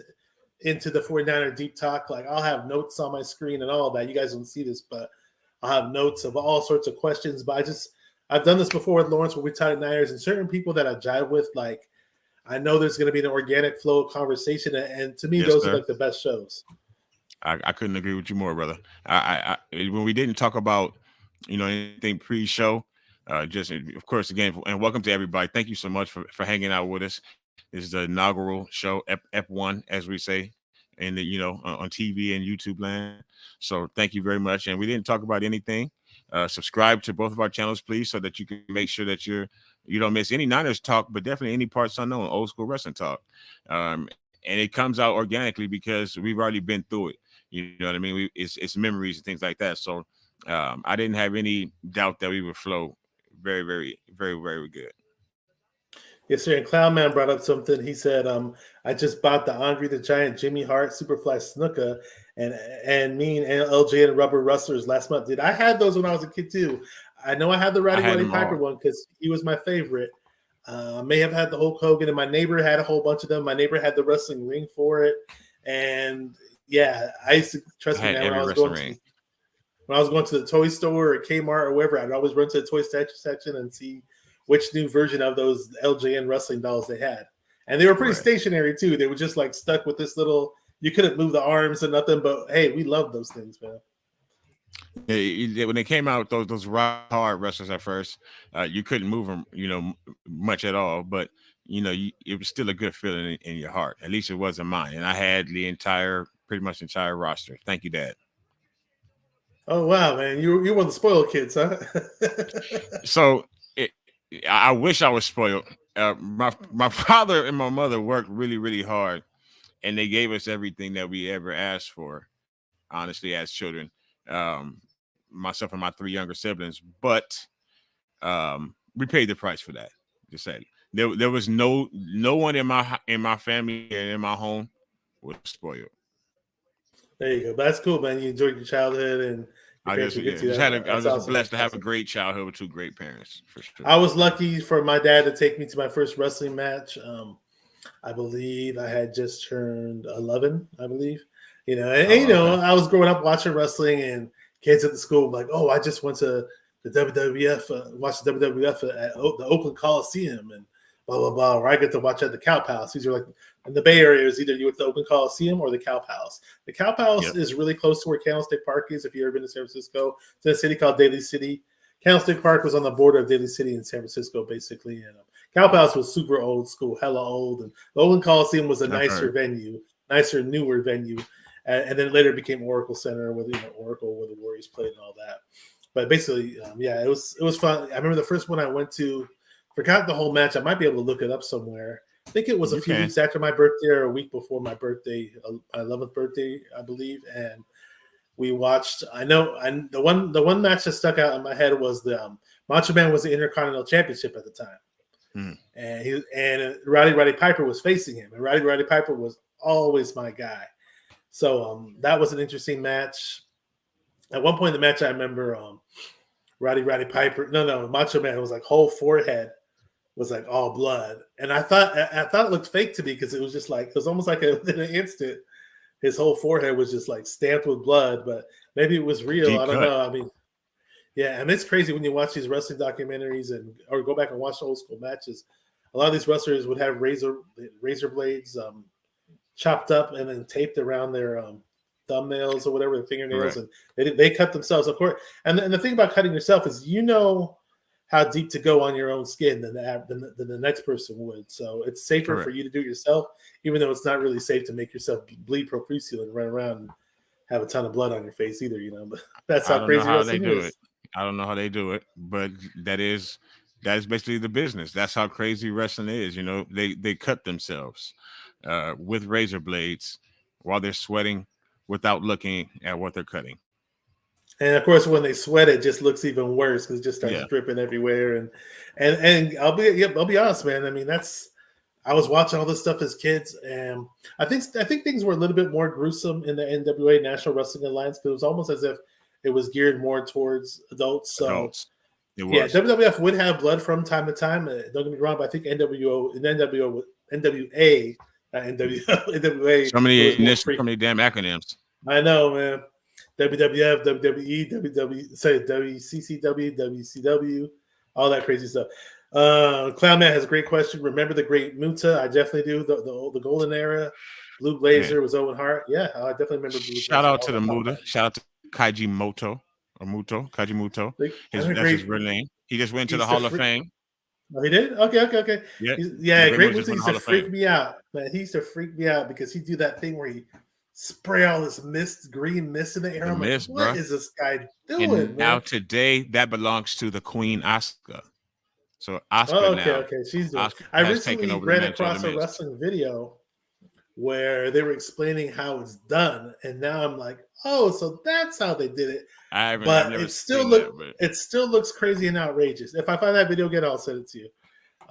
into the 49er deep talk, like I'll have notes on my screen and all of that. You guys don't see this, but I'll have notes of all sorts of questions. But I've done this before with Lawrence where we talk Niners and certain people that I jive with, like I know there's going to be an organic flow of conversation. And to me, those are like the best shows. I couldn't agree with you more, brother. I when we didn't talk about, anything pre-show, just of course, again, and welcome to everybody. Thank you so much for hanging out with us. This is the inaugural show, F1, as we say, and on TV and YouTube land. So thank you very much. And we didn't talk about anything. Subscribe to both of our channels, please, so that you can make sure that you don't miss any Niners talk, but definitely any parts unknown, old school wrestling talk. And it comes out organically because we've already been through it. You know what I mean? It's memories and things like that. So I didn't have any doubt that we would flow very, very, very, very good. Yes, sir. And Clownman brought up something. He said, I just bought the Andre the Giant, Jimmy Hart, Superfly Snuka, and me and LJ and Rubber Rustlers last month. I had those when I was a kid too. I know I had the Roddy Piper one because he was my favorite. May have had the Hulk Hogan, and my neighbor had a whole bunch of them. My neighbor had the wrestling ring for it. And yeah, I used to trust me, man, when I was going to the toy store or Kmart or wherever, I'd always run to the toy section and see which new version of those LJN wrestling dolls they had. And they were pretty stationary too. They were just like stuck with this little, you couldn't move the arms and nothing, but hey, we loved those things, man. When they came out, those rock hard wrestlers at first, you couldn't move them, much at all, but it was still a good feeling in your heart. At least it wasn't mine. And I had pretty much the entire roster. Thank you, Dad. Oh wow, man, you're one of the spoiled kids, huh? So I wish I was spoiled. My father and my mother worked really, really hard, and they gave us everything that we ever asked for. Honestly, as children, myself and my 3 younger siblings, but we paid the price for that. Just say there was no one in my family and in my home was spoiled. There you go. But that's cool, man. You enjoyed your childhood, and I was just blessed to have a great childhood with 2 great parents, for sure. I was lucky for my dad to take me to my first wrestling match. I believe I had just turned 11. I believe, I was growing up watching wrestling, and kids at the school were like, "Oh, I just went to the WWF, watched the WWF at the Oakland Coliseum, and blah blah blah." Or I get to watch at the Cow Palace. These are like in the Bay Area, is either you at the Oakland Coliseum or the Cow Palace. The Cow Palace is really close to where Candlestick Park is. If you've ever been to San Francisco, it's in a city called Daly City. Candlestick Park was on the border of Daly City and San Francisco, basically. And Cow Palace was super old school, hella old. And the Oakland Coliseum was a nicer venue, newer venue. And then later it became Oracle Center, where Oracle, where the Warriors played and all that. But basically, it was fun. I remember the first one I went to. Forgot the whole match. I might be able to look it up somewhere. I think it was a few weeks after my birthday or a week before my birthday, my 11th birthday, I believe. And we watched. The one match that stuck out in my head was the Macho Man was the Intercontinental Championship at the time, and Roddy Piper was facing him, and Roddy Piper was always my guy. So that was an interesting match. At one point in the match, I remember Roddy Piper. No, Macho Man was like whole forehead was like all blood, and I thought it looked fake to me because it was just like it was almost like within an instant, his whole forehead was just like stamped with blood. But maybe it was real. I don't know. I mean, yeah, and it's crazy when you watch these wrestling documentaries or go back and watch old school matches. A lot of these wrestlers would have razor blades chopped up and then taped around their thumbnails or whatever, their fingernails, Correct. and they cut themselves. Of course, and the thing about cutting yourself is how deep to go on your own skin than the next person would. So it's safer Correct. for you to do it yourself, even though it's not really safe to make yourself bleed profusely and run around and have a ton of blood on your face either, But that's how crazy wrestling is. I don't know how they do it, but that is basically the business. That's how crazy wrestling is. They cut themselves with razor blades while they're sweating without looking at what they're cutting. And of course, when they sweat, it just looks even worse because it just starts dripping everywhere. And I'll be honest, man. I mean, I was watching all this stuff as kids, and I think things were a little bit more gruesome in the NWA National Wrestling Alliance because it was almost as if it was geared more towards adults. So it was. Yeah, WWF would have blood from time to time. Don't get me wrong, but I think NWA, So many damn acronyms. I know, man. WWF, WWE, WCCW, WCW, all that crazy stuff. Clown Man has a great question. Remember the great Muta? I definitely do. The golden era. Blue Blazer was Owen Hart. Yeah, I definitely remember. Shout out to the Muta. Shout out to Kaiji Muto. Kaiji Muto. That's his real name. He just went to the Hall of Fame. Oh, he did? Okay. Yeah, Great Muta used to freak me out. Man, he used to freak me out because he'd do that thing where he spray all this green mist in the air. What is this guy doing? And now today that belongs to the Queen Asuka. So Asuka she's doing. I recently ran across a wrestling video where they were explaining how it's done, and now I'm like, oh, so that's how they did it. But it still looks crazy and outrageous. If I find that video again, I'll send it to you.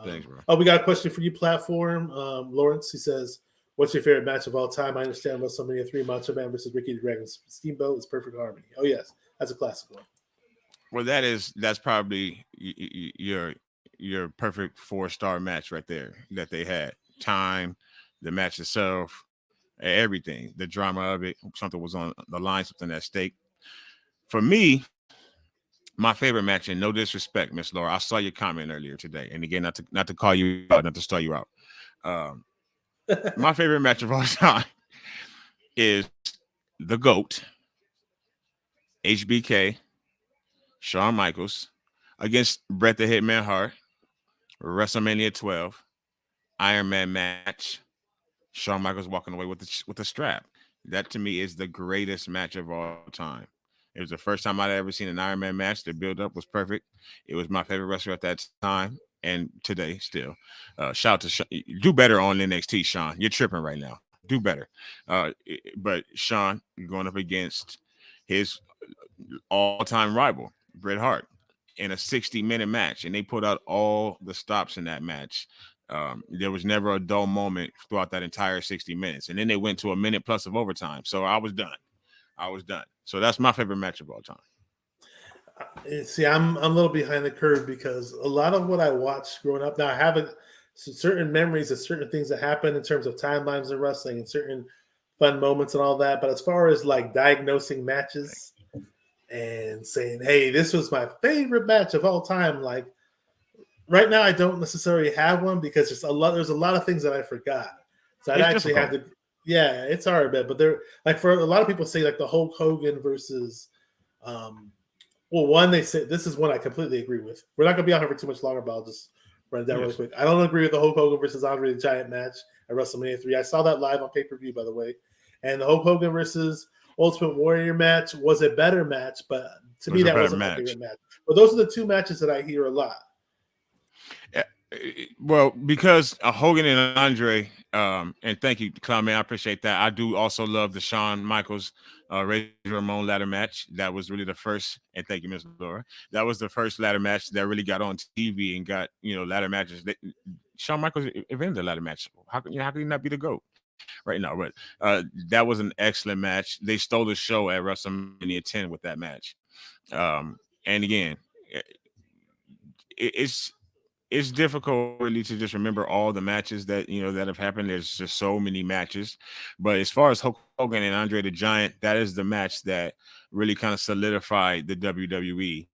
Thanks, bro. Oh, we got a question for you, Platform. Lawrence, he says, what's your favorite match of all time? I understand WrestleMania 3, Macho Man versus Ricky the Dragon Steamboat is perfect harmony. Oh, yes. That's a classic one. Well, that's probably your perfect 4-star match right there that they had. Time, the match itself, everything, the drama of it, something was on the line, something at stake. For me, my favorite match, and no disrespect, Miss Laura, I saw your comment earlier today, and again, not to call you out, not to start you out. My favorite match of all time is the GOAT, HBK, Shawn Michaels against Bret the Hitman Hart, WrestleMania 12, Iron Man match, Shawn Michaels walking away with the strap. That to me is the greatest match of all time. It was the first time I'd ever seen an Iron Man match. The build-up was perfect. It was my favorite wrestler at that time and today still. Shout out to do better on NXT, Sean. You're tripping right now. Do better. But Sean going up against his all-time rival, Bret Hart, in a 60-minute match, and they put out all the stops in that match. There was never a dull moment throughout that entire 60 minutes. And then they went to a minute plus of overtime. So I was done. So that's my favorite match of all time. See, I'm a little behind the curve because a lot of what I watched growing up, now I have certain memories of certain things that happened in terms of timelines of wrestling and certain fun moments and all that. But as far as like diagnosing matches and saying, hey, this was my favorite match of all time, like right now I don't necessarily have one because there's a lot of things that I forgot. So I'd actually have to. Yeah, it's hard, but they're like for a lot of people say like the Hulk Hogan versus, one they say this is one I completely agree with. We're not gonna be on here for too much longer, but I'll just run it down really quick. I don't agree with the Hulk Hogan versus Andre the Giant match at WrestleMania 3. I saw that live on pay-per-view, by the way. And the Hulk Hogan versus Ultimate Warrior match was a better match, but to me that wasn't my favorite match. But those are the two matches that I hear a lot. Well, because Hogan and Andre, and thank you, Clown Man, I appreciate that. I do also love the Shawn Michaels Razor Ramon ladder match. That was really the first, and thank you, Ms. Laura. That was the first ladder match that really got on TV and got ladder matches. Shawn Michaels invented the ladder match. How can he not be the GOAT right now? But that was an excellent match. They stole the show at WrestleMania 10 with that match. And again, it's difficult really to just remember all the matches that that have happened. There's just so many matches. But as far as Hulk Hogan and Andre the Giant, that is the match that really kind of solidified the WWE,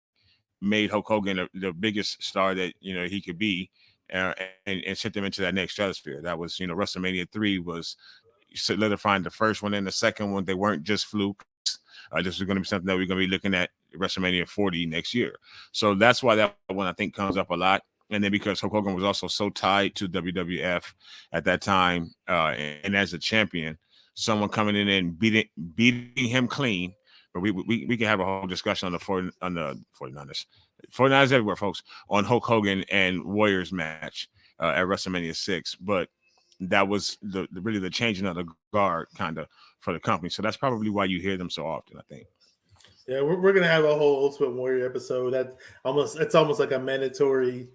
made Hulk Hogan the biggest star that he could be, and sent them into that next stratosphere. That was WrestleMania 3 was solidifying the first one and the second one. They weren't just flukes. This is going to be something that we're going to be looking at WrestleMania 40 next year. So that's why that one I think comes up a lot. And then because Hulk Hogan was also so tied to WWF at that time, and as a champion, someone coming in and beating him clean. But we can have a whole discussion on the 49ers. 49ers everywhere, folks, on Hulk Hogan and Warriors match at WrestleMania 6. But that was really the changing of the guard kind of for the company. So that's probably why you hear them so often, I think. Yeah, we're gonna have a whole Ultimate Warrior episode. It's almost like a mandatory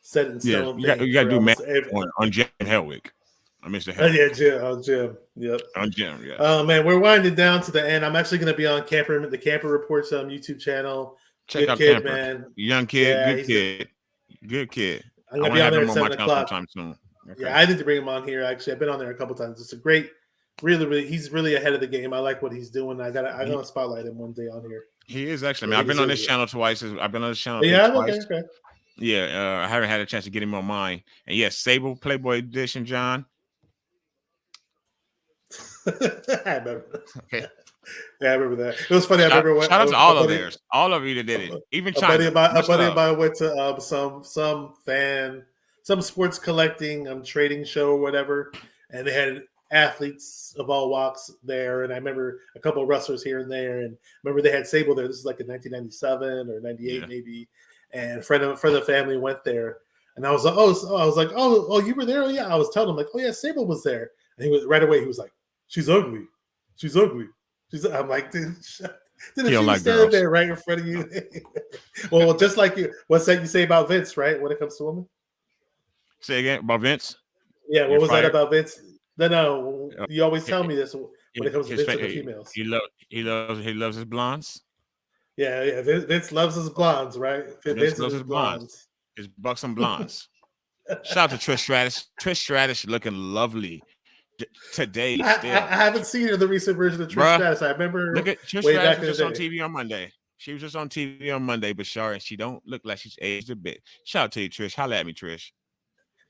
set in stone. Yeah, you got to do on Jim Hellwick. Mr. Hellwick. Jim. Yep. On Jim, yeah. Oh man, we're winding down to the end. I'm actually gonna be on the Camper Reports YouTube channel. Check out kid, Camper. man. Young kid, good kid. I'm gonna be on there at 7 o'clock. Sometime soon. Okay. Yeah, I need to bring him on here. Actually, I've been on there a couple times. It's a great, really, he's really ahead of the game. I like what he's doing. I gotta spotlight him one day on here. He is actually. I mean, I've been on this channel twice. I've been on this channel twice. Okay. Yeah, I haven't had a chance to get him on mine. And yes, Sable Playboy Edition, John. I remember. Okay. Yeah, I remember that. It was funny. Shout out to all of theirs. All of you that did it. Even China. A buddy of mine went to some sports collecting trading show or whatever, and they had athletes of all walks there. And I remember a couple of wrestlers here and there. And remember they had Sable there. This is like in 1997 or 98 maybe. And a friend of the family went there. And I was like, oh, you were there? Oh, yeah. I was telling him like, oh yeah, Sable was there. And he was right away. He was like, she's ugly. I'm like, dude, didn't she stand there right in front of you? Well, just like you, what's that you say about Vince, right? When it comes to women? Say again about Vince? Yeah, what was that about Vince? No, you always tell me this when it comes to Vince and the females. He loves his blondes. Yeah. Vince loves his blondes, right? Vince loves his blondes. His buxom blondes. Shout out to Trish Stratus. Trish Stratus looking lovely today. I haven't seen the recent version of Trish Stratus. I remember. Look at Trish Stratus was just on TV on Monday. She was just on TV on Monday, but she don't look like she's aged a bit. Shout out to you, Trish. Holla at me, Trish.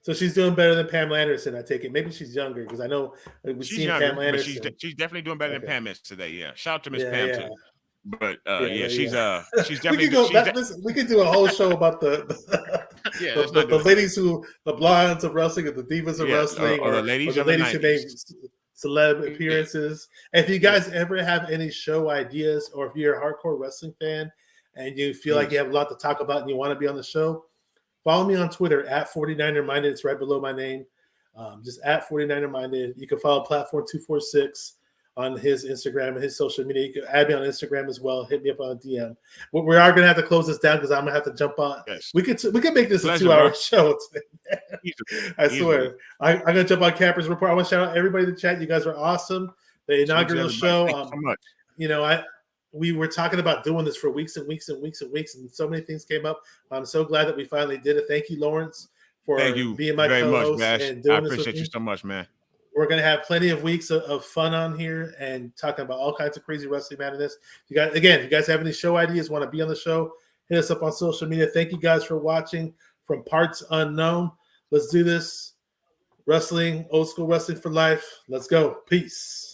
So she's doing better than Pamela Anderson, I take it. Maybe she's younger because I know we've seen Pamela Anderson. But she's definitely doing better than Pam is today. Yeah, shout out to Miss Pam too. But she's definitely. We could do a whole show about the ladies the blondes of wrestling and the divas of wrestling, or the ladies who made celeb appearances. And if you guys ever have any show ideas, or if you're a hardcore wrestling fan and you feel like you have a lot to talk about and you want to be on the show, follow me on Twitter at 49er Minded. It's right below my name. Just at 49er Minded. You can follow Platform 246 on his Instagram and his social media. You can add me on Instagram as well. Hit me up on a DM. We are going to have to close this down because I'm going to have to jump on. Yes. We can make this a 2-hour show today. I swear. I'm going to jump on Camper's Report. I want to shout out everybody in the chat. You guys are awesome. The inaugural show. Thank you so much. We were talking about doing this for weeks and weeks and weeks and weeks, and so many things came up. I'm so glad that we finally did it. Thank you, Lawrence, for being my co-host and doing this with me. I appreciate you so much, man. We're going to have plenty of weeks of fun on here and talking about all kinds of crazy wrestling madness. You guys have any show ideas, want to be on the show, hit us up on social media. Thank you guys for watching from Parts Unknown. Let's do this. Wrestling, old school wrestling for life. Let's go. Peace.